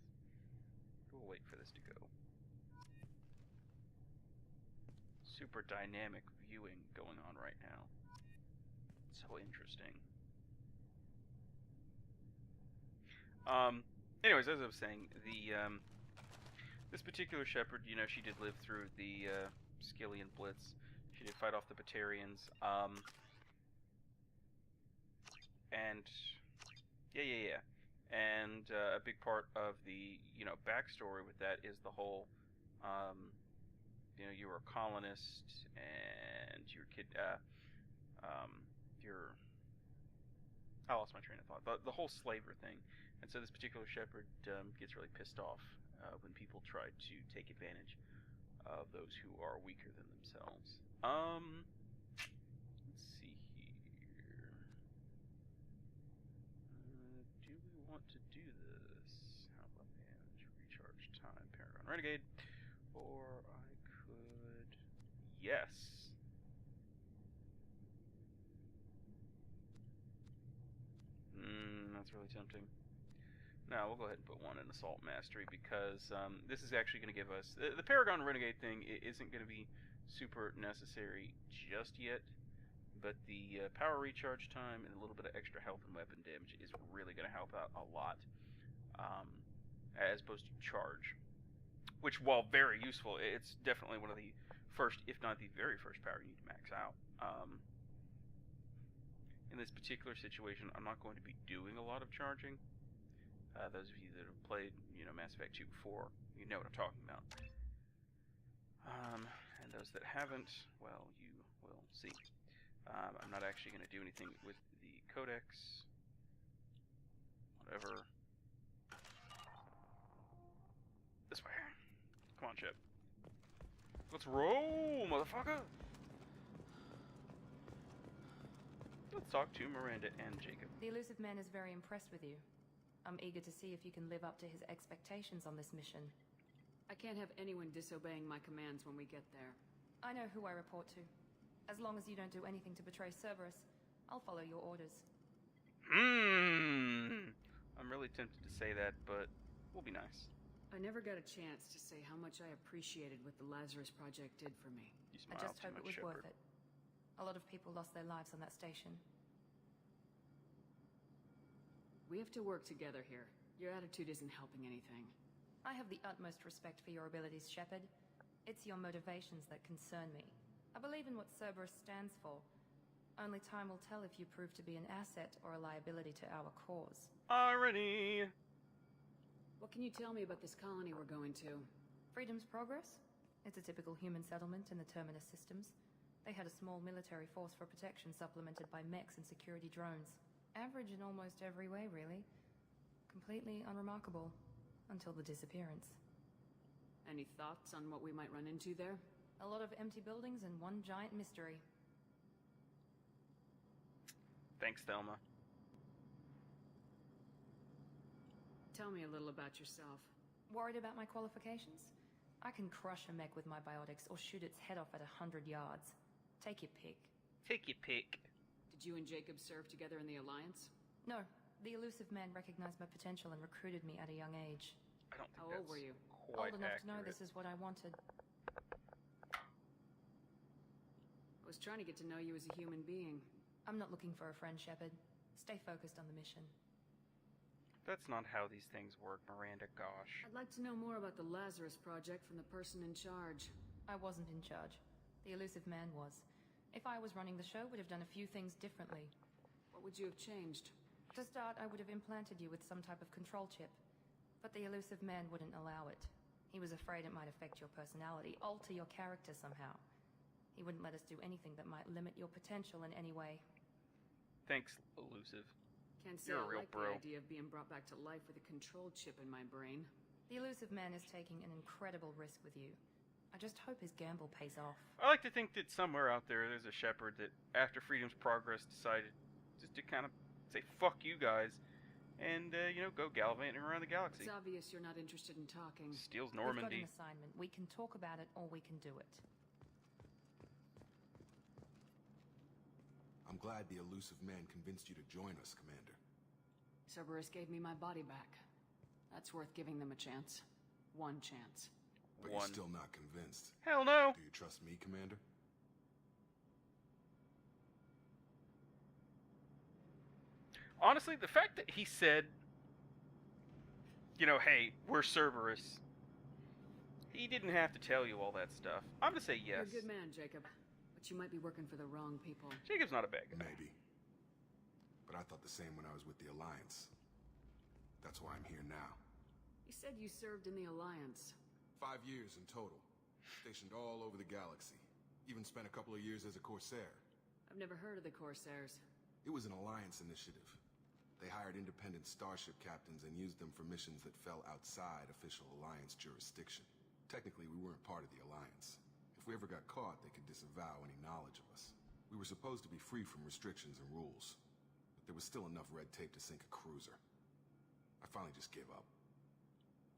We'll wait for this to go. Super dynamic viewing going on right now. So interesting. Anyways, as I was saying, this particular Shepard, you know, she did live through the Skillian Blitz. She did fight off the Batarians. And yeah. And a big part of the, you know, backstory with that is the whole, you know, you were a colonist and I lost my train of thought. The whole slaver thing. And so this particular Shepard gets really pissed off when people try to take advantage of those who are weaker than themselves. Let's see here. Do we want to do this? How about manage recharge time, Paragon Renegade? Or I could... Yes. That's really tempting. No, we'll go ahead and put one in Assault Mastery because this is actually going to give us... The Paragon Renegade thing isn't going to be super necessary just yet, but the power recharge time and a little bit of extra health and weapon damage is really going to help out a lot, as opposed to charge. Which, while very useful, it's definitely one of the first, if not the very first power you need to max out. In this particular situation, I'm not going to be doing a lot of charging. Those of you that have played, you know, Mass Effect 2 before, you know what I'm talking about. And those that haven't, well, you will see. I'm not actually going to do anything with the Codex. Whatever. This way. Come on, Chip. Let's roll, motherfucker! Let's talk to Miranda and Jacob. The elusive man is very impressed with you. I'm eager to see if you can live up to his expectations on this mission. I can't have anyone disobeying my commands when we get there. I know who I report to. As long as you don't do anything to betray Cerberus, I'll follow your orders. I'm really tempted to say that, but we'll be nice. I never got a chance to say how much I appreciated what the Lazarus Project did for me. You I smile just too hope much, it was Shepard. worth it. A lot of people lost their lives on that station. We have to work together here. Your attitude isn't helping anything. I have the utmost respect for your abilities, Shepard. It's your motivations that concern me. I believe in what Cerberus stands for. Only time will tell if you prove to be an asset or a liability to our cause. Irony! What can you tell me about this colony we're going to? Freedom's Progress? It's a typical human settlement in the Terminus systems. They had a small military force for protection supplemented by mechs and security drones. Average in almost every way, really. Completely unremarkable. Until the disappearance. Any thoughts on what we might run into there? A lot of empty buildings and one giant mystery. Thanks, Thelma. Tell me a little about yourself. Worried about my qualifications? I can crush a mech with my biotics or shoot its head off at 100 yards. Take your pick. Take your pick. Did you and Jacob serve together in the Alliance? No, the elusive man recognized my potential and recruited me at a young age. I don't think How old were you? quite Old enough accurate. to know this is what I wanted. I was trying to get to know you as a human being. I'm not looking for a friend, Shepard. Stay focused on the mission. That's not how these things work, Miranda, gosh. I'd like to know more about the Lazarus project from the person in charge. I wasn't in charge. The elusive man was. If I was running the show, would have done a few things differently. What would you have changed? To start, I would have implanted you with some type of control chip. But the elusive man wouldn't allow it. He was afraid it might affect your personality, alter your character somehow. He wouldn't let us do anything that might limit your potential in any way. Thanks, elusive. Can't say You're a I real like bro. the idea of being brought back to life with a control chip in my brain. The elusive man is taking an incredible risk with you. I just hope his gamble pays off. I like to think that somewhere out there's a Shepard that, after Freedom's Progress, decided just to kind of say, fuck you guys, and, go gallivanting around the galaxy. It's obvious you're not interested in talking. Steals We've got Normandy. an assignment. We can talk about it or we can do it. I'm glad the elusive man convinced you to join us, Commander. Cerberus gave me my body back. That's worth giving them a chance. One chance. But One. you're still not convinced. Hell no! Do you trust me, Commander? Honestly, the fact that he said, hey, we're Cerberus, he didn't have to tell you all that stuff. I'm gonna say yes. You're a good man, Jacob. But you might be working for the wrong people. Jacob's not a bad guy. Maybe. But I thought the same when I was with the Alliance. That's why I'm here now. You said you served in the Alliance. 5 years in total. Stationed all over the galaxy. Even spent a couple of years as a Corsair. I've never heard of the Corsairs. It was an Alliance initiative. They hired independent starship captains and used them for missions that fell outside official Alliance jurisdiction. Technically, we weren't part of the Alliance. If we ever got caught, they could disavow any knowledge of us. We were supposed to be free from restrictions and rules. But there was still enough red tape to sink a cruiser. I finally just gave up.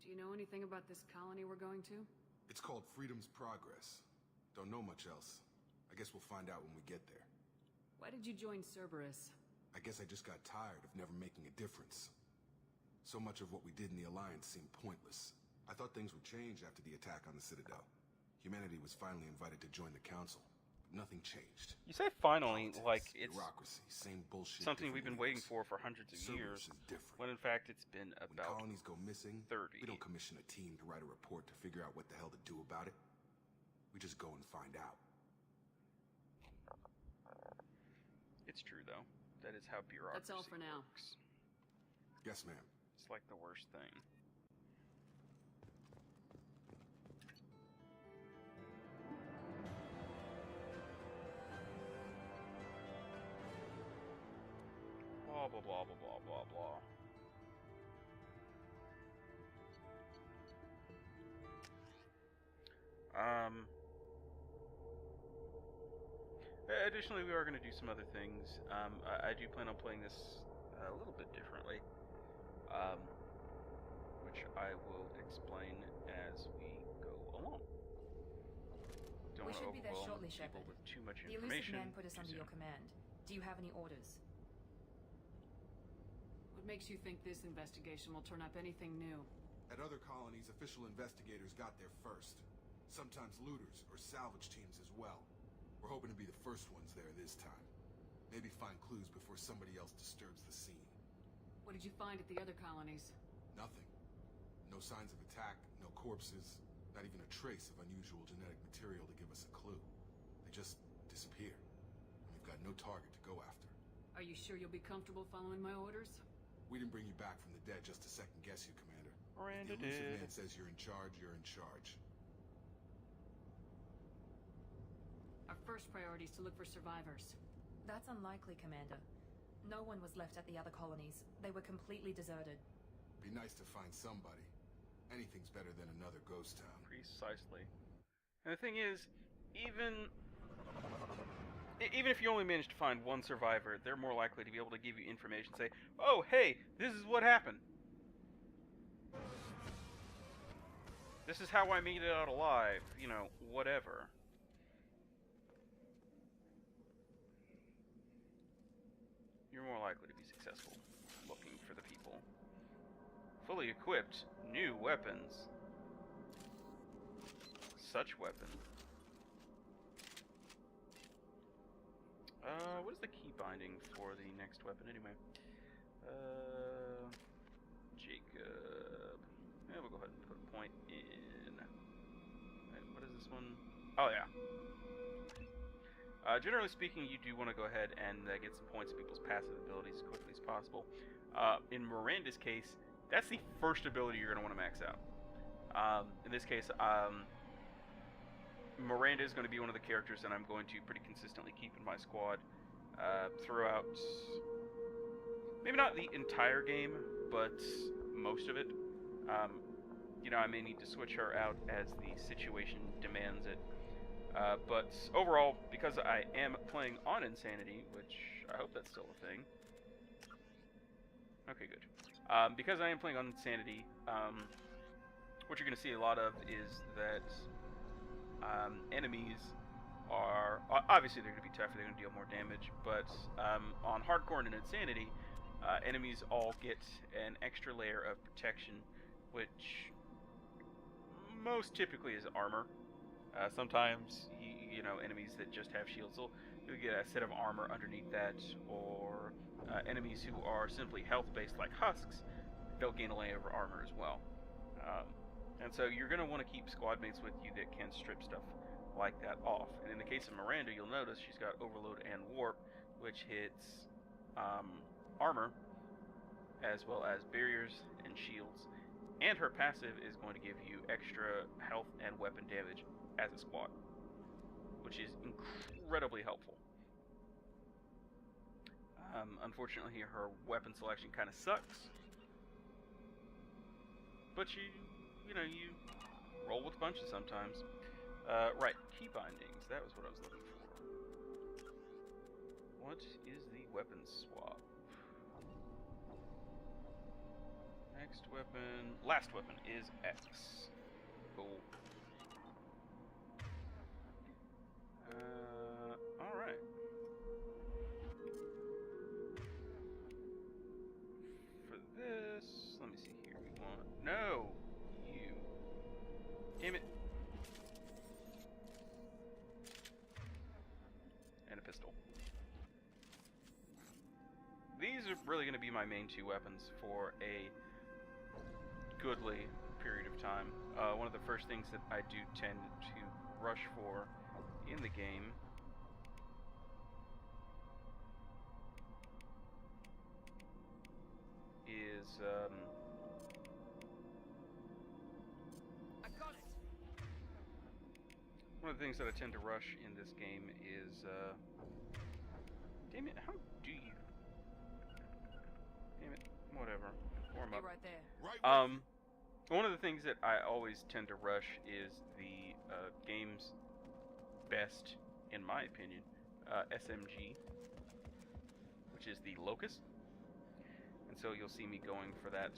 Do you know anything about this colony we're going to? It's called Freedom's Progress. Don't know much else. I guess we'll find out when we get there. Why did you join Cerberus? I guess I just got tired of never making a difference. So much of what we did in the Alliance seemed pointless. I thought things would change after the attack on the Citadel. Humanity was finally invited to join the Council, but nothing changed. You say finally, Politics, like it's bureaucracy, same bullshit. something we've different been waiting leaders. for hundreds of years, Cerberus is different. when in fact it's been When about colonies go missing, 30. we don't commission a team to write a report to figure out what the hell to do about it. We just go and find out. It's true, though. That is how bureaucracy That's all for now. works. Yes, ma'am. It's like the worst thing. Blah, blah, blah, blah, blah, blah, blah. Additionally, we are going to do some other things. I do plan on playing this a little bit differently, which I will explain as we go along. Don't We want to should be there overwhelm shortly, people Shepard. with too much The elusive information. man put us too under your soon. command. Do you have any orders? What makes you think this investigation will turn up anything new? At other colonies, official investigators got there first. Sometimes looters or salvage teams as well. We're hoping to be the first ones there this time. Maybe find clues before somebody else disturbs the scene. What did you find at the other colonies? Nothing. No signs of attack, no corpses, not even a trace of unusual genetic material to give us a clue. They just disappear. And we've got no target to go after. Are you sure you'll be comfortable following my orders? We didn't bring you back from the dead just to second guess you, Commander. Miranda If the elusive did. man says you're in charge, you're in charge. Our first priority is to look for survivors. That's unlikely, Commander. No one was left at the other colonies. They were completely deserted. Be nice to find somebody. Anything's better than another ghost town. Precisely. And the thing is, even if you only manage to find one survivor, they're more likely to be able to give you information, say, oh, hey, this is what happened. This is how I made it out alive, you know, whatever. You're more likely to be successful looking for the people. Fully equipped, new weapons. Such weapons. What is the key binding for the next weapon anyway? Jacob. Yeah, we'll go ahead and put a point in. Wait, what is this one? Oh, yeah. Generally speaking, you do want to go ahead and get some points of people's passive abilities as quickly as possible. In Miranda's case, that's the first ability you're going to want to max out. In this case, Miranda is going to be one of the characters that I'm going to pretty consistently keep in my squad throughout, maybe not the entire game, but most of it. You know, I may need to switch her out as the situation demands it. But overall, because I am playing on Insanity, which I hope that's still a thing. Okay, good. Because I am playing on Insanity, what you're going to see a lot of is that enemies are... obviously, they're going to be tougher, they're going to deal more damage, but on Hardcore and Insanity, enemies all get an extra layer of protection, which most typically is armor. Sometimes, you know, enemies that just have shields, you'll get a set of armor underneath that, or enemies who are simply health-based like husks, they'll gain a layer of armor as well. And so you're going to want to keep squad mates with you that can strip stuff like that off. And in the case of Miranda, you'll notice she's got Overload and Warp, which hits armor, as well as barriers and shields. And her passive is going to give you extra health and weapon damage as a squad, which is incredibly helpful. Unfortunately, her weapon selection kind of sucks, but you know, you roll with punches sometimes. Right, key bindings. That was what I was looking for. What is the weapon swap? Next weapon, last weapon is X. Cool. Alright. For this, let me see here. We want... No! You. Damn it. And a pistol. These are really going to be my main two weapons for a goodly period of time. One of the first things that I do tend to rush for in the game is I got it. one of the things that I tend to rush in this game is damn it, how do you damn it, whatever, warm up. Right there. Right. One of the things that I always tend to rush is the game's best, in my opinion, SMG, which is the Locust. And so you'll see me going for that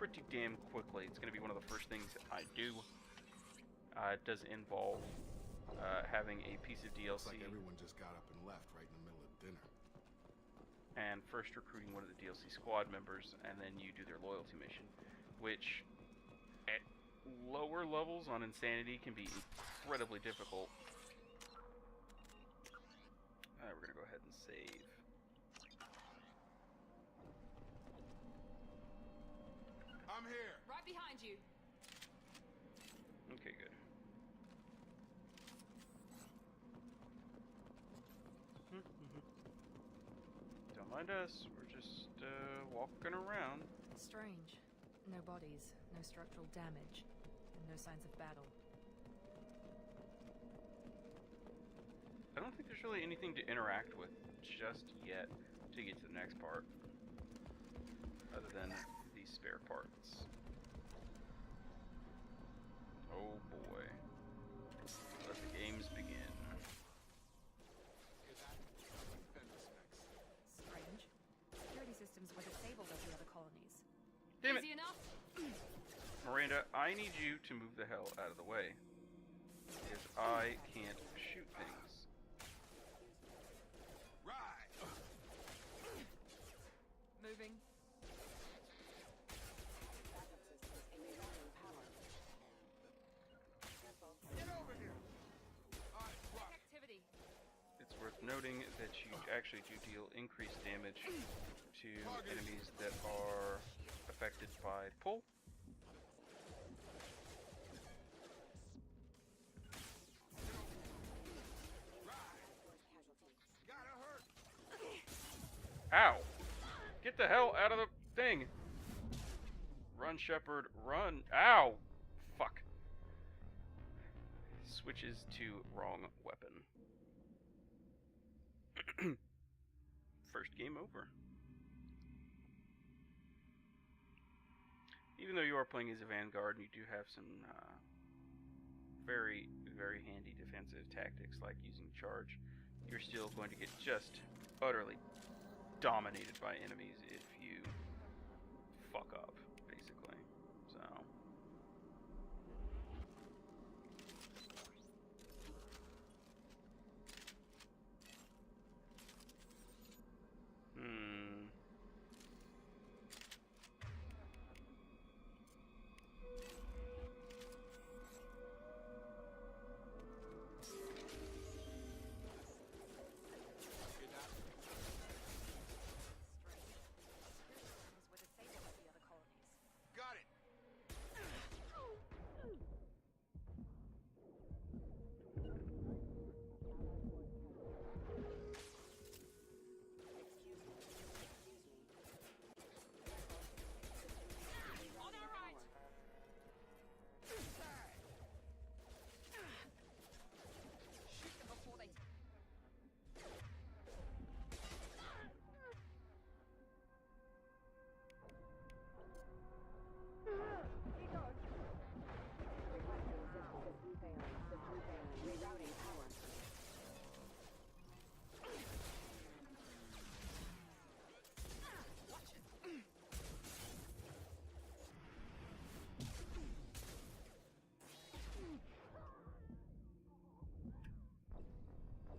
pretty damn quickly. It's going to be one of the first things that I do. It does involve having a piece of Looks DLC. like everyone just got up and left right in the middle of dinner. And first recruiting one of the DLC squad members, and then you do their loyalty mission, which at lower levels on Insanity can be incredibly difficult. We're gonna go ahead and save. I'm here. Right behind you. Okay, good. mind us. We're just walking around. Strange. No bodies, no structural damage, and no signs of battle. I don't think there's really anything to interact with just yet to get to the next part, other than these spare parts. Oh boy. Let the games begin. Strange. Security systems were disabled at the other colonies. Damn it! Easy enough? Miranda, I need you to move the hell out of the way. Because I can't shoot things. Right. Moving. Get over here. All right, rock. Activity. It's worth noting that you actually do deal increased damage to enemies that are affected by pull. Gotta hurt. Ow! Get the hell out of the thing! Run, Shepard, run! Ow! Fuck. Switches to wrong weapon. First game over. Even though you are playing as a Vanguard and you do have some very, very handy defensive tactics like using charge, you're still going to get just utterly dominated by enemies if you fuck up, basically. So. Got it. On our right! Shoot them before they...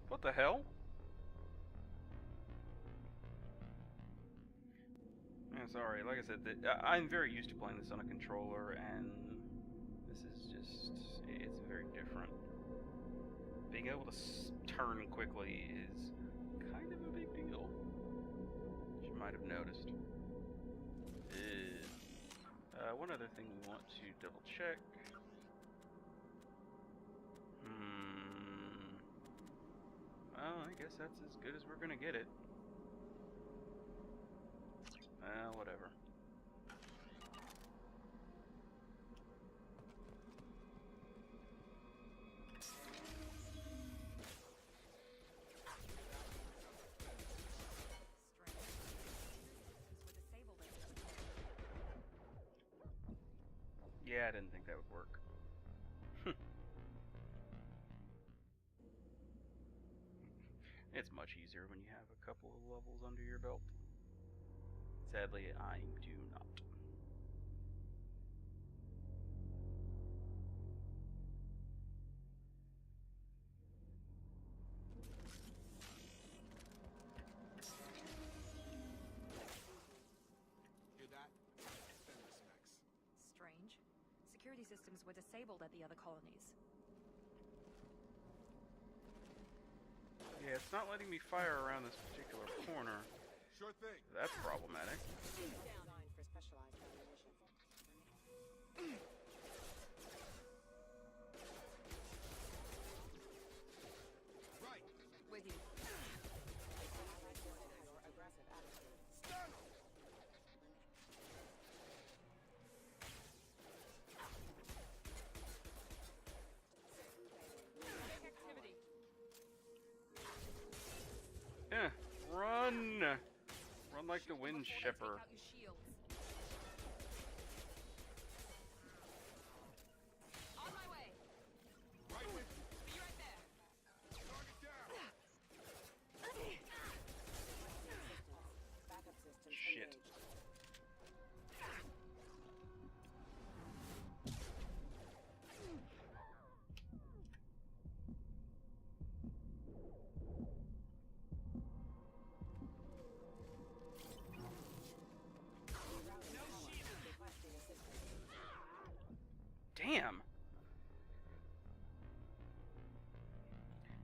What the hell? Yeah, sorry. Like I said, I'm very used to playing this on a controller, and this is just—it's very different. Being able to turn quickly is kind of a big deal. As you might have noticed. One other thing we want to double check. Well, I guess that's as good as we're gonna get it. Well, whatever. Yeah, I didn't think that would work. It's much easier when you have a couple of levels under your belt. Sadly, I do not. Hear that? Send the specs. Strange. Security systems were disabled at the other colonies. Yeah, it's not letting me fire around this particular corner. Sure thing. That's problematic. Designed for specialized ammunition. Right. With you. Allied force has more aggressive attitude. Shepper. Take out your shields. On my way. Right with you. Be right there. Target down. Backup systems Shit. engaged. Requesting assistance. Damn.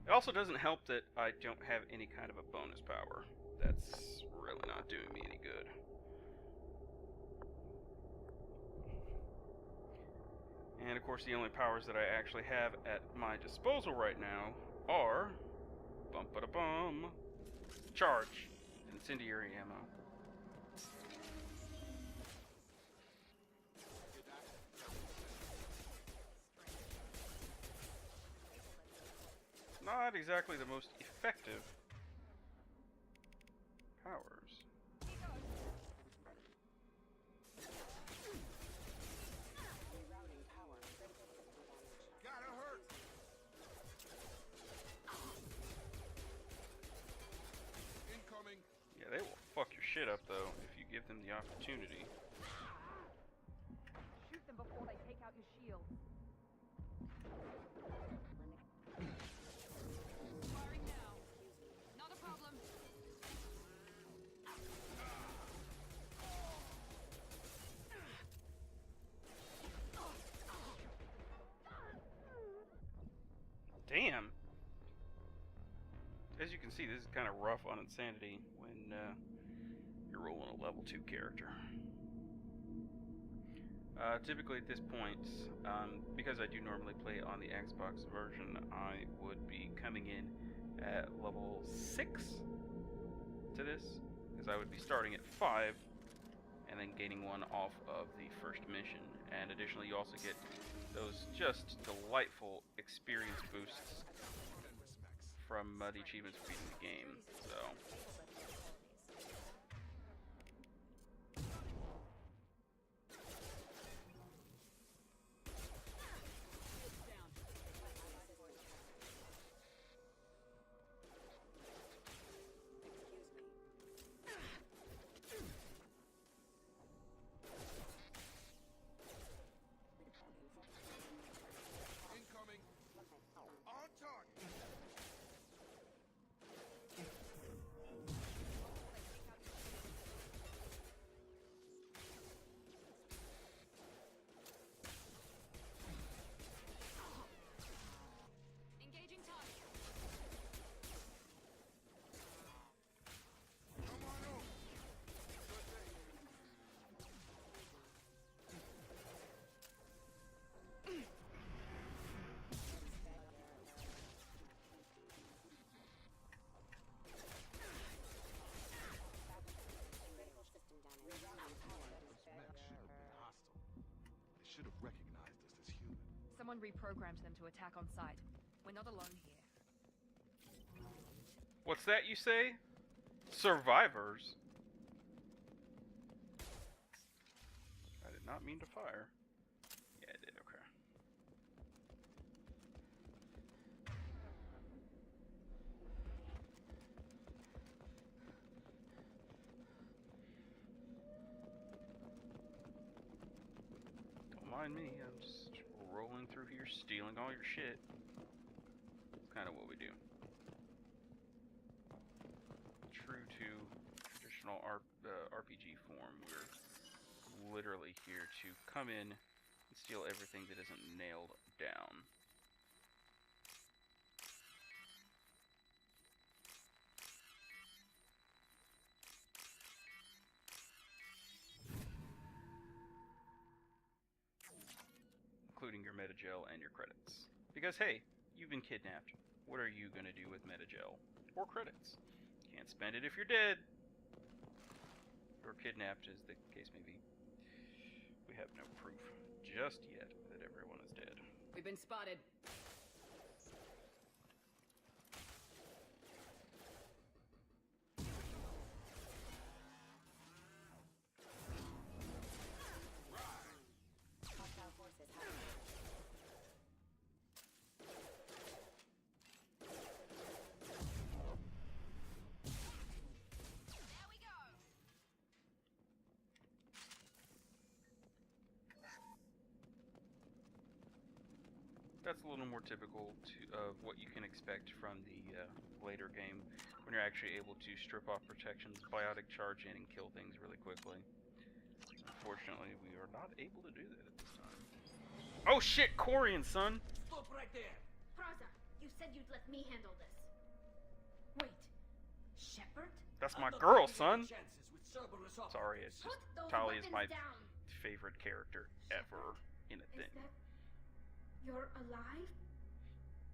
It also doesn't help that I don't have any kind of a bonus power. That's really not doing me any good. And of course the only powers that I actually have at my disposal right now are bum-ba-da-bum, charge, incendiary ammo. Not exactly the most effective powers. Rerouting power. Critical system damage. Gotta hurt. Incoming. Yeah, they will fuck your shit up though if you give them the opportunity. Shoot them before they take out your shield. Firing now. Not a problem. Damn. As you can see, this is kind of rough on insanity when you're rolling a level 2 character. Typically at this point, because I do normally play on the Xbox version, I would be coming in at level 6 to this, because I would be starting at 5 and then gaining 1 off of the first mission. And additionally, you also get those just delightful experience boosts from the achievements for beating the game. So Incoming. On target. Engaging target. Come on over. Good thing. Critical system damage. Rerouting power. Those mechs shouldn't have been hostile. They should have recognized us as human. Someone reprogrammed them to attack on sight. We're not alone here. what's that you say? Survivors? I did not mean to fire. Yeah, I did, okay. Don't mind me, I'm just rolling through here, stealing all your shit. That's kind of what we do. True to traditional RPG form, we're literally here to come in and steal everything that isn't nailed down. Including your metagel and your credits. Because hey, you've been kidnapped. What are you gonna do with metagel? Or credits? Can't spend it if you're dead. Or kidnapped, as the case may be. We have no proof just yet that everyone is dead. We've been spotted. that's a little more typical of what you can expect from the later game, when you're actually able to strip off protections, biotic charge in, and kill things really quickly. Unfortunately, we are not able to do that at this time. Oh shit, Corian, son! Stop right there! Praza, you said you'd let me handle this. Wait, Shepard? That's I'm my not girl, taking son! any chances with Cerberus Sorry, it's Put just those Tali is my weapons down. favorite character ever in a Is thing. that... You're alive?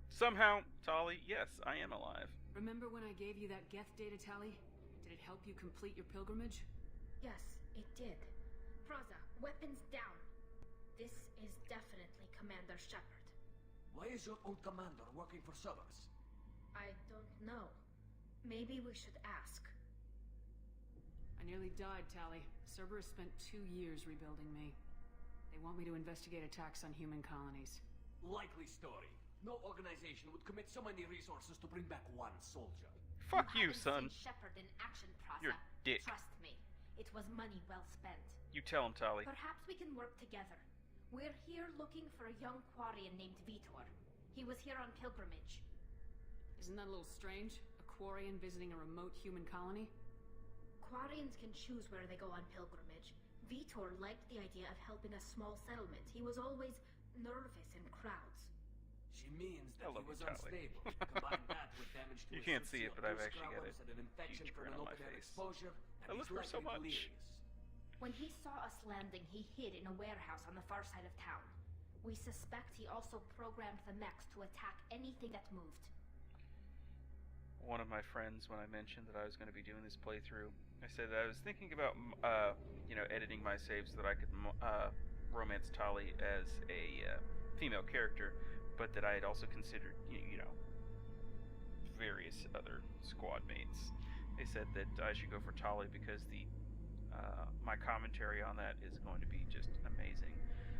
Somehow, Tali, yes, I am alive. Remember when I gave you that Geth data tally? Did it help you complete your pilgrimage? Yes, it did. Praza, weapons down. This is definitely Commander Shepard. Why is your old commander working for Cerberus? I don't know. Maybe we should ask. I nearly died, Tali. Cerberus spent 2 years rebuilding me. They want me to investigate attacks on human colonies. Likely story. No organization would commit so many resources to bring back one soldier. Fuck you, haven't son. seen Shepard in action, Praza. You're a dick. Trust me, it was money well spent. You tell him, Tali. Perhaps we can work together. We're here looking for a young Quarian named Vitor. He was here on pilgrimage. Isn't that a little strange? A Quarian visiting a remote human colony? Quarians can choose where they go on pilgrimage. Vitor liked the idea of helping a small settlement. He was always nervous in crowds. She means I that love he was you, Tali. unstable. Combine that with damage to You his can't see it, but I've circular actually got screwdrivers and an infection huge from grin an on my open-air face. exposure, I and love he's her so likely much. delirious. When he saw us landing, he hid in a warehouse on the far side of town. We suspect he also programmed the mechs to attack anything that moved. One of my friends, when I mentioned that I was going to be doing this playthrough, I said that I was thinking about, editing my saves so that I could romance Tali as a female character, but that I had also considered, various other squad mates. They said that I should go for Tali because my commentary on that is going to be just amazing.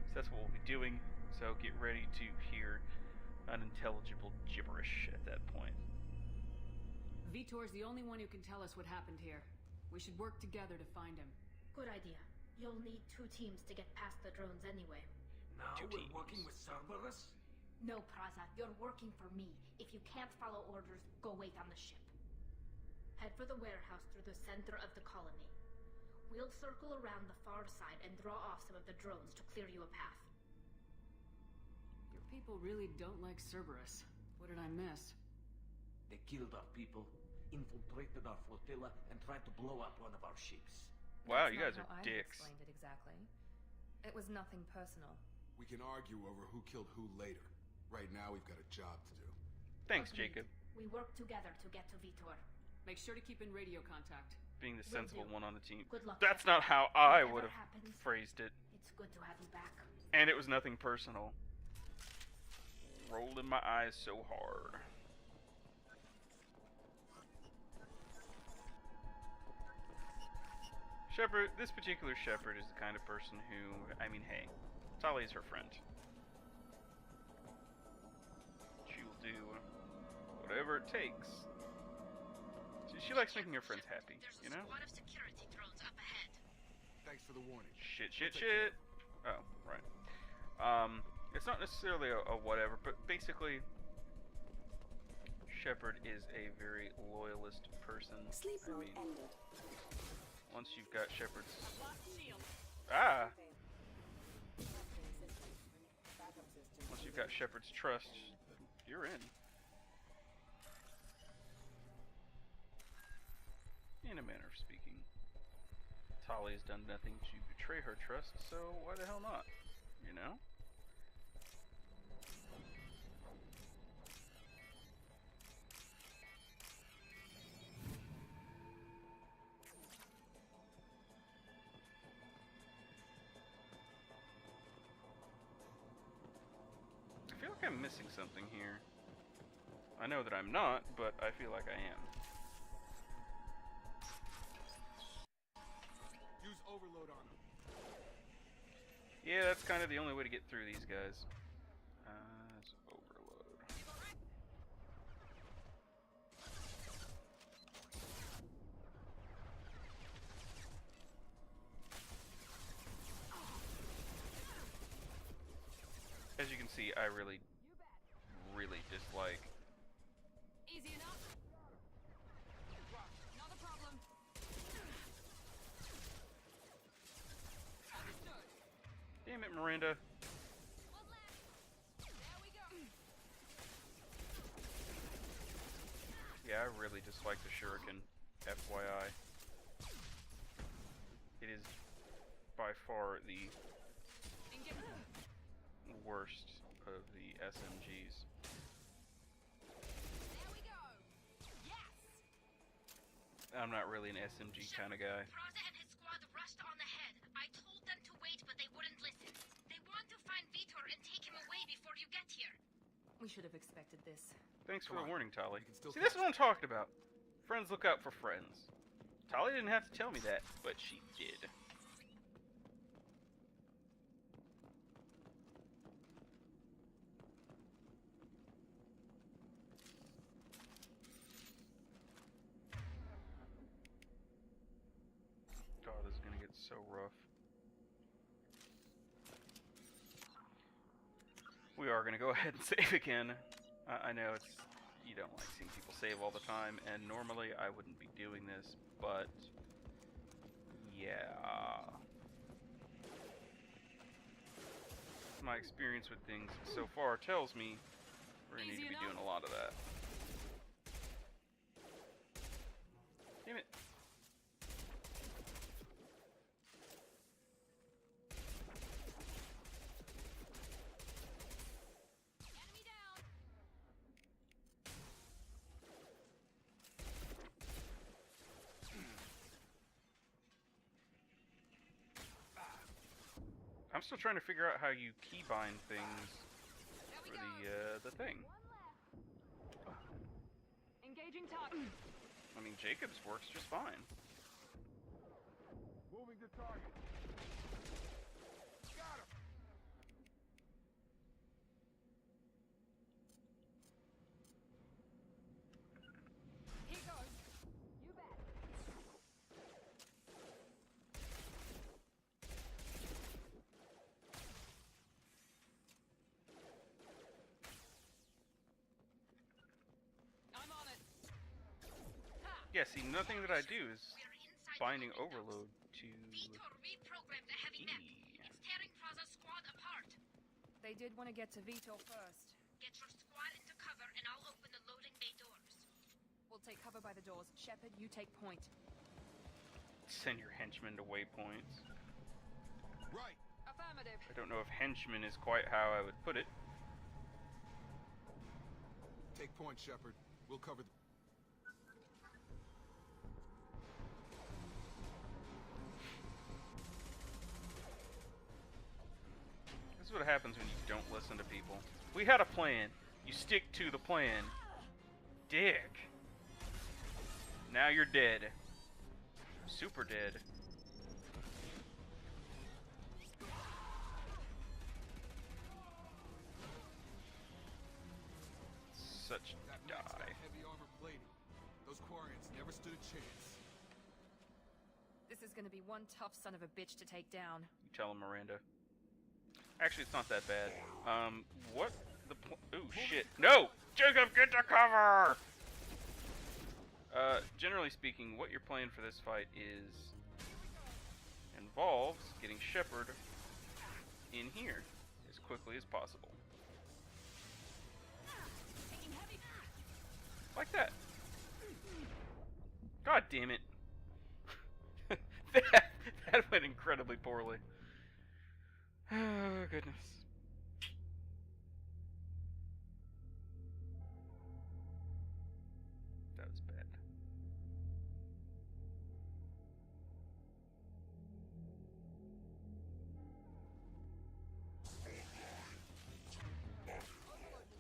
So that's what we'll be doing. So get ready to hear unintelligible gibberish at that point. Vitor's the only one who can tell us what happened here. We should work together to find him. Good idea. You'll need 2 teams to get past the drones anyway. Now 2 we're teams. working with Cerberus? No, Praza, you're working for me. If you can't follow orders, go wait on the ship. Head for the warehouse through the center of the colony. We'll circle around the far side and draw off some of the drones to clear you a path. Your people really don't like Cerberus. What did I miss? They killed our people, infiltrated our flotilla, and tried to blow up one of our ships. Wow, That's you guys not are how I dicks. explained it exactly. It was nothing personal. We can argue over who killed who later. Right now, we've got a job to do. Thanks, Agreed. Jacob. We work together to get to Vitor. Make sure to keep in radio contact. Being the Will sensible do. one on the team. Good luck, That's Shepard. not how I Whatever would have happens, phrased it. It's good to have you back. And it was nothing personal. Rolling my eyes so hard. Shepard, this particular Shepard is the kind of person who, hey, Tali is her friend. She will do whatever it takes. She likes making her friends happy, you know? Squad of security drones up ahead. Thanks for the warning. Shit. Oh, right. It's not necessarily a whatever, but basically, Shepard is a very loyalist person. Sleep mode ended. Once you've got Shepard's... Once you've got Shepard's trust, you're in. In a manner of speaking. Tali has done nothing to betray her trust, so why the hell not? You know? I feel like I'm missing something here. I know that I'm not, but I feel like I am. Use overload on them. Yeah, that's kind of the only way to get through these guys. It's overload. As you can see, I really really dislike. Easy enough. Not a problem. Understood. Damn it, Miranda. One left. There we go. Yeah, I really dislike the shuriken, FYI. It is by far the worst of the SMGs. There we go. Yes. I'm not really an SMG kind of guy. Praza and his squad rushed on ahead. I told them to wait, but they wouldn't listen. They want to find Vitor and take him away before you get here. We should have expected this. Thanks for Come the on. warning, Tali. You can still See, this is catch what I'm talking about. Friends look out for friends. Tali didn't have to tell me that, but she did. God, this is gonna get so rough. We are gonna go ahead and save again. I know you don't like seeing people save all the time, and normally I wouldn't be doing this, but yeah. My experience with things so far tells me we're gonna need to be doing a lot of that. Damn it. Enemy down. I'm still trying to figure out how you keybind things There we for go. the thing. Engaging target. I mean, Jacob's works just fine. Moving to target. Got him. Here goes. You bet. I'm on it. Ha! Yeah, see, nothing that I do is We're inside binding the windows. overload to Vitor reprogrammed the heavy mech. E. It's tearing Praza's squad apart. They did want to get to Vitor first. Get your squad into cover and I'll open the loading bay doors. We'll take cover by the doors. Shepard, you take point. Send your henchmen to waypoints. Right. Affirmative. I don't know if henchman is quite how I would put it. Take point, Shepard. We'll cover the... This is what happens when you don't listen to people. We had a plan. You stick to the plan. Dick. Now you're dead. Super dead. Such That mech's got die. heavy armor plating. Those Quarians never stood a chance. This is going to be one tough son of a bitch to take down. You tell him, Miranda. Actually, it's not that bad. What the ooh, shit. No! Jacob, get to cover! Generally speaking, what you're playing for this fight involves getting Shepard in here as quickly as possible. Taking heavy. Like that. God damn it. that went incredibly poorly. Oh, goodness. That was bad.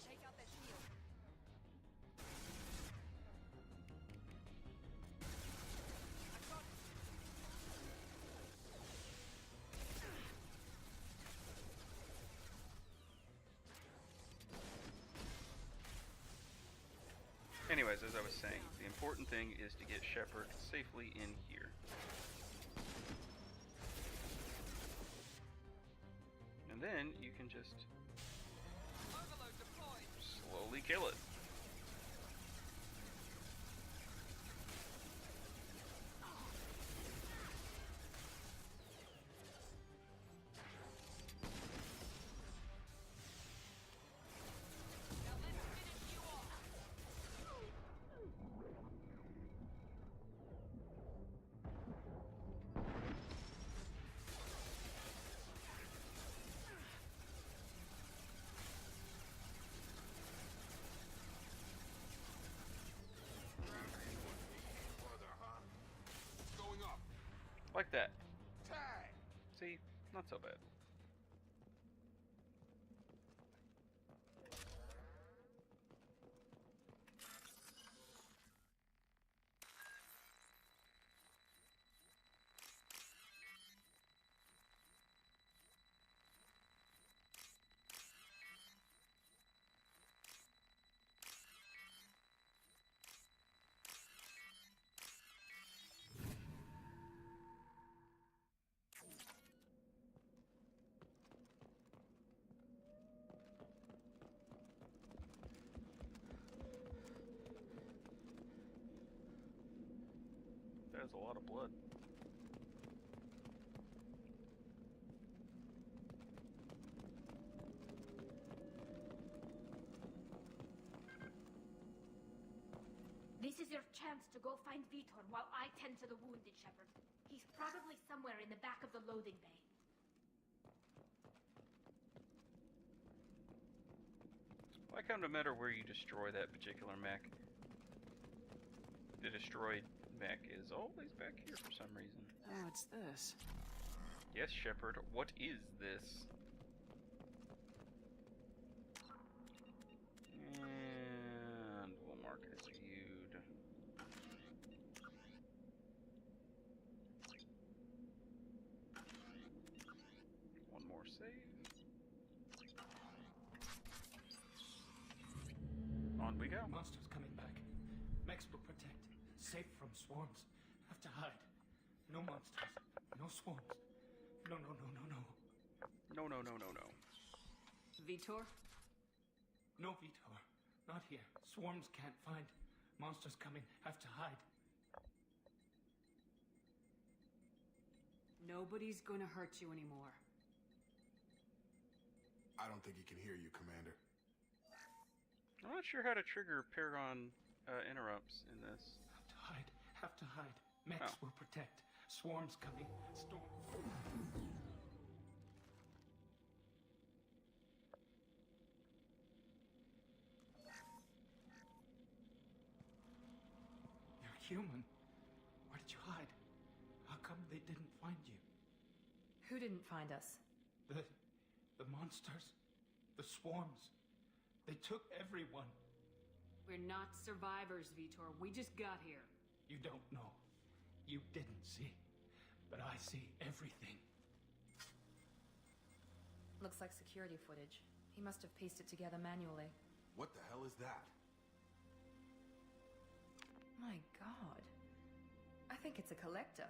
Take out that shield. I got it. Anyways, as I was saying, the important thing is to get Shepard safely in here. And then you can just Overload deployed. slowly kill it. Like that. See? Not so bad. There's a lot of blood. This is your chance to go find Vitor while I tend to the wounded, Shepard. He's probably somewhere in the back of the loading bay. Why come no matter where you destroy that particular mech, the destroyed mech is always back here for some reason? Oh, it's this. Yes, Shepard, what is this? And we'll mark it as viewed. One more save. On we go. Monsters coming back. Mechs will protect. Safe from swarms. Have to hide. No monsters. No swarms. No, no, no, no, no. No, no, no, no, no. Vitor? No, Vitor. Not here. Swarms can't find. Monsters coming. Have to hide. Nobody's gonna hurt you anymore. I don't think he can hear you, Commander. I'm not sure how to trigger Paragon interrupts in this. Have to hide. Have to hide. Mechs will protect. Swarms coming. Storm. You're human. Where did you hide? How come they didn't find you? Who didn't find us? The monsters. The swarms. They took everyone. We're not survivors, Vitor. We just got here. You don't know. You didn't see. But I see everything. Looks like security footage. He must have pieced it together manually. What the hell is that? My god. I think it's a collector.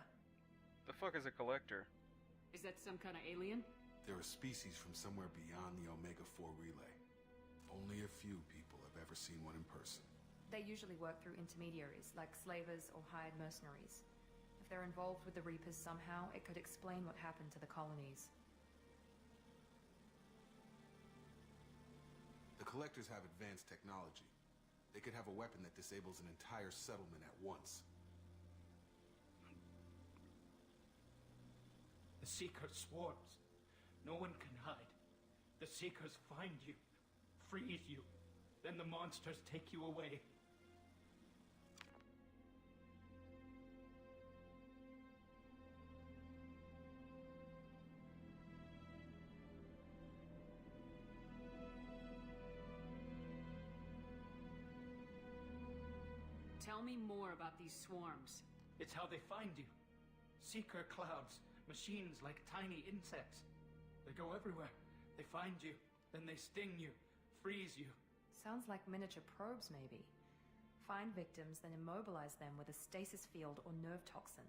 The fuck is a collector? Is that some kind of alien? They're a species from somewhere beyond the Omega-4 relay. Only a few people have ever seen one in person. They usually work through intermediaries, like slavers or hired mercenaries. If they're involved with the Reapers somehow, it could explain what happened to the colonies. The Collectors have advanced technology. They could have a weapon that disables an entire settlement at once. The Seeker swarms. No one can hide. The Seekers find you, freeze you, then the monsters take you away. Tell me more about these swarms. It's how they find you. Seeker clouds, machines like tiny insects. They go everywhere. They find you, then they sting you, freeze you. Sounds like miniature probes, maybe. Find victims, then immobilize them with a stasis field or nerve toxin.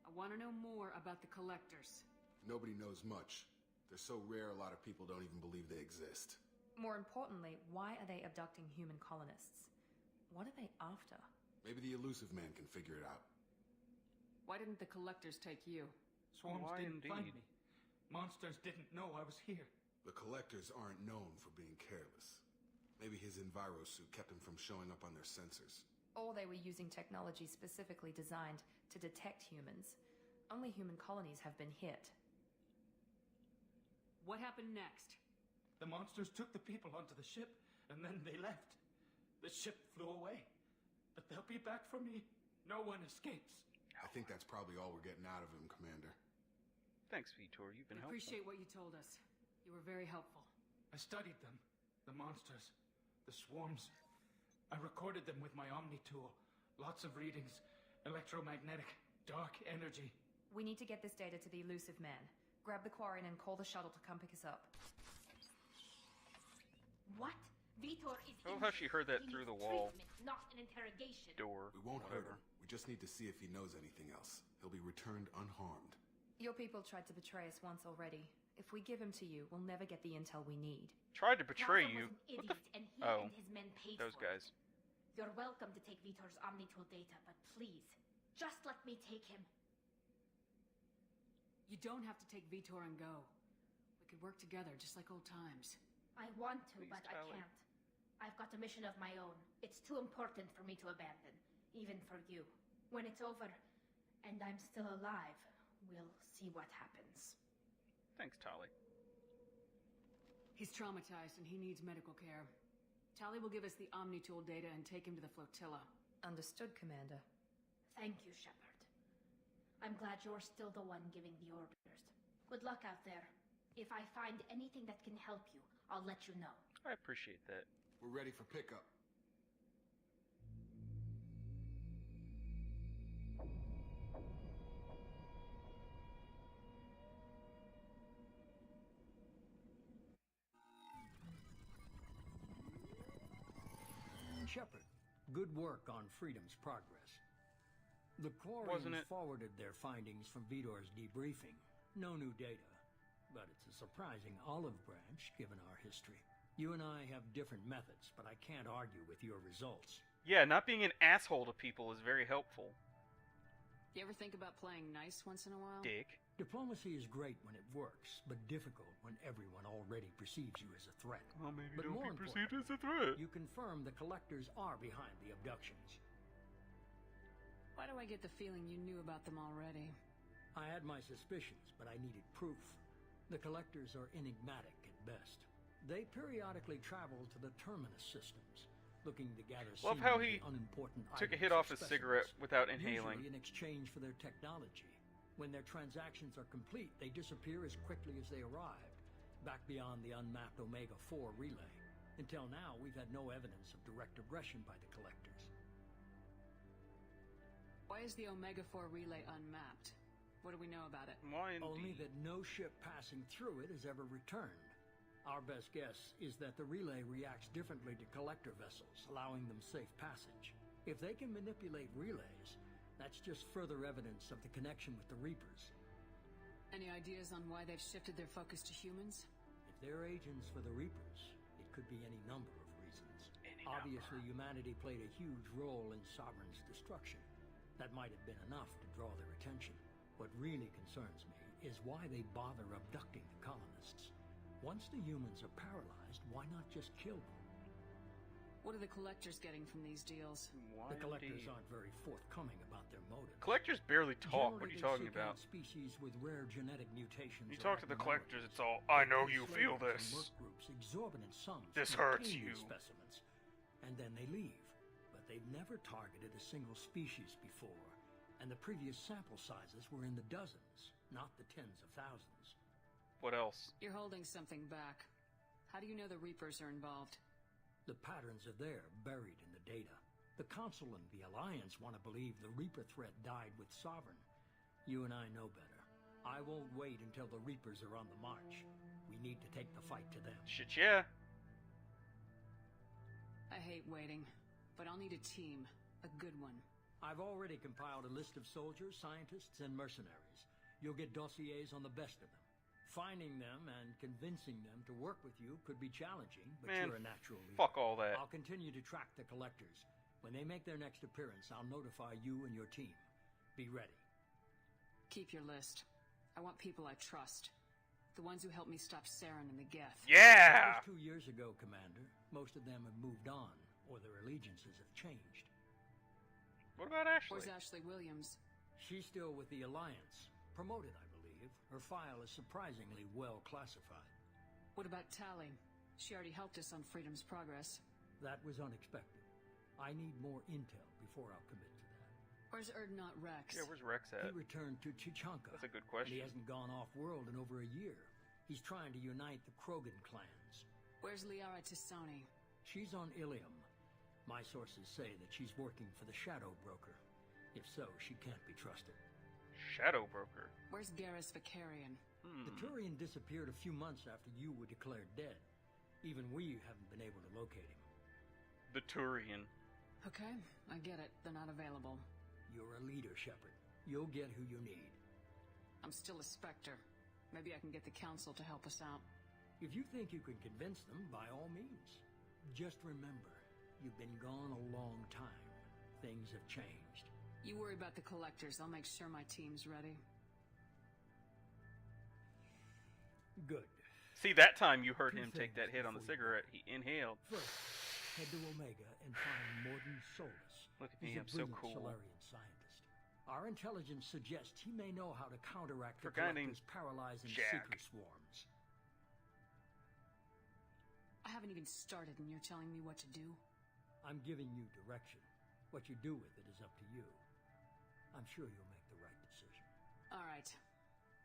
I want to know more about the collectors. Nobody knows much. They're so rare, a lot of people don't even believe they exist. More importantly, why are they abducting human colonists? What are they after? Maybe the elusive man can figure it out. Why didn't the collectors take you? Swarms Why didn't find indeed? me. Monsters didn't know I was here. The collectors aren't known for being careless. Maybe his enviro suit kept him from showing up on their sensors. Or they were using technology specifically designed to detect humans. Only human colonies have been hit. What happened next? The monsters took the people onto the ship, and then they left. The ship flew away. But they'll be back for me. No one escapes. I think that's probably all we're getting out of him, Commander. Thanks, Vitor. You've been I helpful. appreciate what you told us. You were very helpful. I studied them. The monsters. The swarms. I recorded them with my Omni tool. Lots of readings. Electromagnetic. Dark energy. We need to get this data to the elusive man. Grab the Quarian and call the shuttle to come pick us up. What? Vitor is I love how she heard that He through needs the wall. treatment, not an interrogation. Door. We won't hurt whatever. him. We just need to see if he knows anything else. He'll be returned unharmed. Your people tried to betray us once already. If we give him to you, we'll never get the intel we need. Tried to betray Plaza you. was an What the? idiot, and he Oh. and his men paid Those for it. guys. You're welcome to take Vitor's Omnitool data, but please, just let me take him. You don't have to take Vitor and go. We could work together, just like old times. I want to, Please, but Tally. I can't. I've got a mission of my own. It's too important for me to abandon, even for you. When it's over, and I'm still alive, we'll see what happens. Thanks, Tali. He's traumatized and he needs medical care. Tali will give us the Omnitool data and take him to the flotilla. Understood, Commander. Thank you, Shepard. I'm glad you're still the one giving the orders. Good luck out there. If I find anything that can help you, I'll let you know. I appreciate that. We're ready for pickup. Shepard, good work on Freedom's progress. The Wasn't Quarians it? forwarded their findings from Vitor's debriefing. No new data, but it's a surprising olive branch given our history. You and I have different methods, but I can't argue with your results. Yeah, not being an asshole to people is very helpful. You ever think about playing nice once in a while? Dick. Diplomacy is great when it works, but difficult when everyone already perceives you as a threat. Well, maybe But don't more be perceived as a importantly, threat. You confirm the collectors are behind the abductions. Why do I get the feeling you knew about them already? I had my suspicions, but I needed proof. The collectors are enigmatic at best. They periodically travel to the terminus systems, looking to gather Love how seemingly he unimportant Took a items hit off or his cigarette specimens, without inhaling. usually in exchange for their technology. When their transactions are complete, they disappear as quickly as they arrived, back beyond the unmapped Omega-4 relay. Until now, we've had no evidence of direct aggression by the collectors. Why is the Omega-4 relay unmapped? What do we know about it? Why Only indeed? that no ship passing through it has ever returned. Our best guess is that the relay reacts differently to collector vessels, allowing them safe passage. If they can manipulate relays, that's just further evidence of the connection with the Reapers. Any ideas on why they've shifted their focus to humans? If they're agents for the Reapers, it could be any number of reasons. Obviously, humanity played a huge role in Sovereign's destruction. That might have been enough to draw their attention. What really concerns me is why they bother abducting the colonists. Once the humans are paralyzed, why not just kill them? What are the collectors getting from these deals? Why The collectors indeed? aren't very forthcoming about their motives. Collectors barely talk. What are you Generally, talking they seek about? out species with rare genetic mutations. You or talk to the collectors, abnormalities. it's all, I know They you pay feel slaves and this. merc groups exorbitant sums This to hurts obtain these you. specimens, and then they leave. But they've never targeted a single species before, and the previous sample sizes were in the dozens, not the tens of thousands. What else? You're holding something back. How do you know the Reapers are involved? The patterns are there, buried in the data. The Council and the Alliance want to believe the Reaper threat died with Sovereign. You and I know better. I won't wait until the Reapers are on the march. We need to take the fight to them. Shit, yeah. I hate waiting, but I'll need a team. A good one. I've already compiled a list of soldiers, scientists, and mercenaries. You'll get dossiers on the best of them. Finding them and convincing them to work with you could be challenging, but Man, you're a natural leader. fuck all that. I'll continue to track the collectors. When they make their next appearance, I'll notify you and your team. Be ready. Keep your list. I want people I trust. The ones who helped me stop Saren and the Geth. Yeah! That was 2 years ago, Commander. Most of them have moved on, or their allegiances have changed. What about Ashley? Where's Ashley Williams? She's still with the Alliance. Promoted, I believe. Her file is surprisingly well classified. What about Tally? She already helped us on Freedom's Progress. That was unexpected. I need more intel before I'll commit to that. Where's Erdnot Rex? Yeah, where's Rex He at? returned to Chichanka. That's a good And question. he hasn't gone off-world in over a year. He's trying to unite the Krogan clans. Where's Liara Tisani? She's on Ilium. My sources say that she's working for the Shadow Broker. If so, she can't be trusted. Shadow Broker. Where's Garrus Vicarian? The Turian disappeared a few months after you were declared dead. Even we haven't been able to locate him. The Turian. Okay, I get it. They're not available. You're a leader, Shepard. You'll get who you need. I'm still a Spectre. Maybe I can get the Council to help us out. If you think you can convince them, by all means. Just remember, you've been gone a long time. Things have changed. You worry about the Collectors. I'll make sure my team's ready. Good. See, that time you heard Two him take that things hit on the before you cigarette. He inhaled. First, head to Omega and find Morden Solus. Look at He's me, a I'm so brilliant cool. Solarian scientist. Our intelligence suggests he may know how to counteract For the a guy named Collector's paralyzing Jack. seeker swarms. I haven't even started and you're telling me what to do? I'm giving you direction. What you do with it is up to you. I'm sure you'll make the right decision. All right.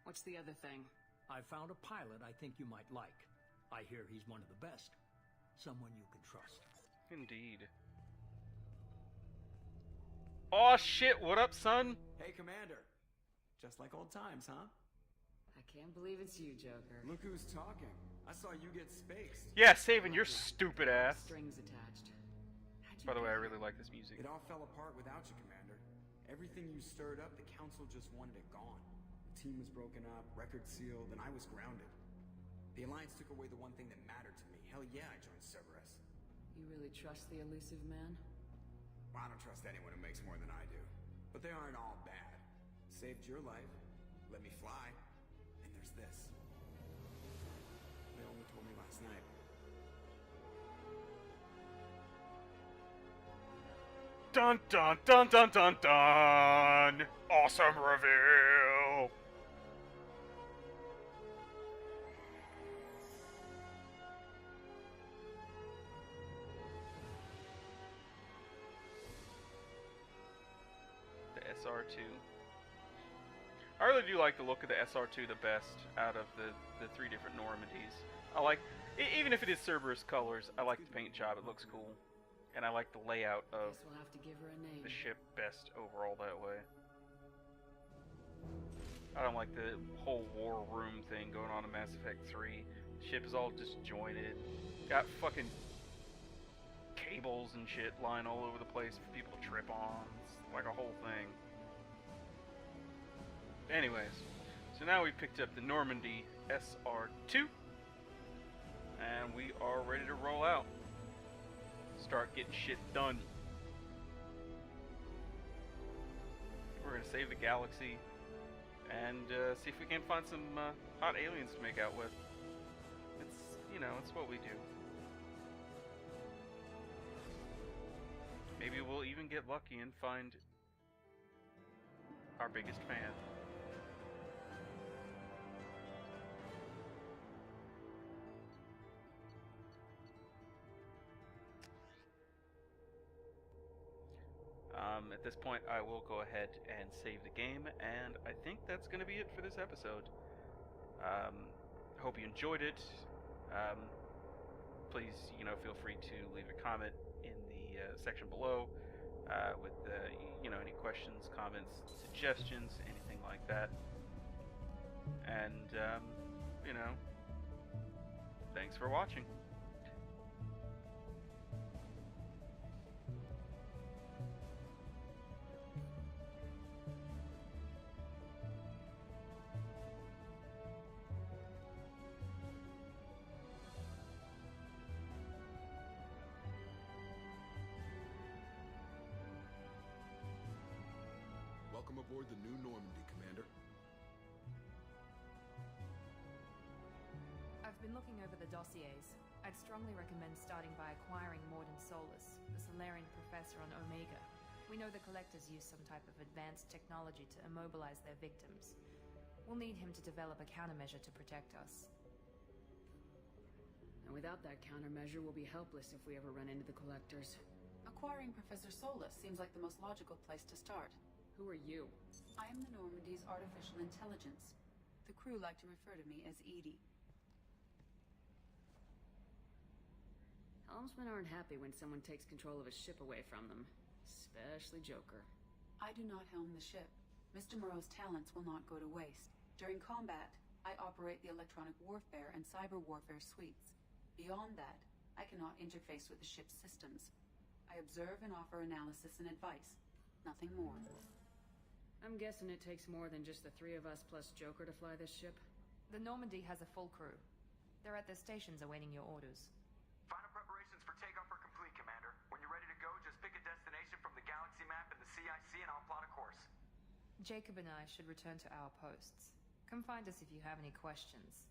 What's the other thing? I found a pilot I think you might like. I hear he's one of the best. Someone you can trust. Indeed. Aw, shit, what up, son? Hey, Commander. Just like old times, huh? I can't believe it's you, Joker. Look who's talking. I saw you get spaced. Yeah, saving your stupid ass. Strings attached. How'd you By the way, I get really here? like this music. It all fell apart without you, Commander. Everything you stirred up, the Council just wanted it gone. The team was broken up, record sealed, and I was grounded. The Alliance took away the one thing that mattered to me. Hell yeah, I joined Cerberus. You really trust the elusive man? Well, I don't trust anyone who makes more than I do. But they aren't all bad. Saved your life, let me fly, and there's this. They only told me last night. Dun dun dun dun dun dun! Awesome reveal! The SR2. I really do like the look of the SR2 the best out of the three different Normandies. I like, even if it is Cerberus colors, I like the paint job, it looks cool. And I like the layout of Guess we'll have to give her a name. the ship best overall that way. I don't like the whole war room thing going on in Mass Effect 3. The ship is all disjointed. Got fucking cables and shit lying all over the place for people to trip on. It's like a whole thing. Anyways, so now we picked up the Normandy SR2. And we are ready to roll out. Start getting shit done. We're gonna save the galaxy and see if we can find some hot aliens to make out with. It's, you know, it's what we do. Maybe we'll even get lucky and find our biggest fan. At this point, I will go ahead and save the game, and I think that's going to be it for this episode. Hope you enjoyed it. Please, feel free to leave a comment in the section below with, any questions, comments, suggestions, anything like that. And, thanks for watching. Welcome aboard the new Normandy, Commander. I've been looking over the dossiers. I'd strongly recommend starting by acquiring Morden Solus, the Solarian professor on Omega. We know the Collectors use some type of advanced technology to immobilize their victims. We'll need him to develop a countermeasure to protect us. And without that countermeasure, we'll be helpless if we ever run into the Collectors. Acquiring Professor Solus seems like the most logical place to start. Who are you? I am the Normandy's artificial intelligence. The crew like to refer to me as Edie. Helmsmen aren't happy when someone takes control of a ship away from them. Especially Joker. I do not helm the ship. Mr. Moreau's talents will not go to waste. During combat, I operate the electronic warfare and cyber warfare suites. Beyond that, I cannot interface with the ship's systems. I observe and offer analysis and advice. Nothing more. I'm guessing it takes more than just the three of us plus Joker to fly this ship? The Normandy has a full crew. They're at their stations awaiting your orders. Final preparations for takeoff are complete, Commander. When you're ready to go, just pick a destination from the galaxy map and the CIC and I'll plot a course. Jacob and I should return to our posts. Come find us if you have any questions.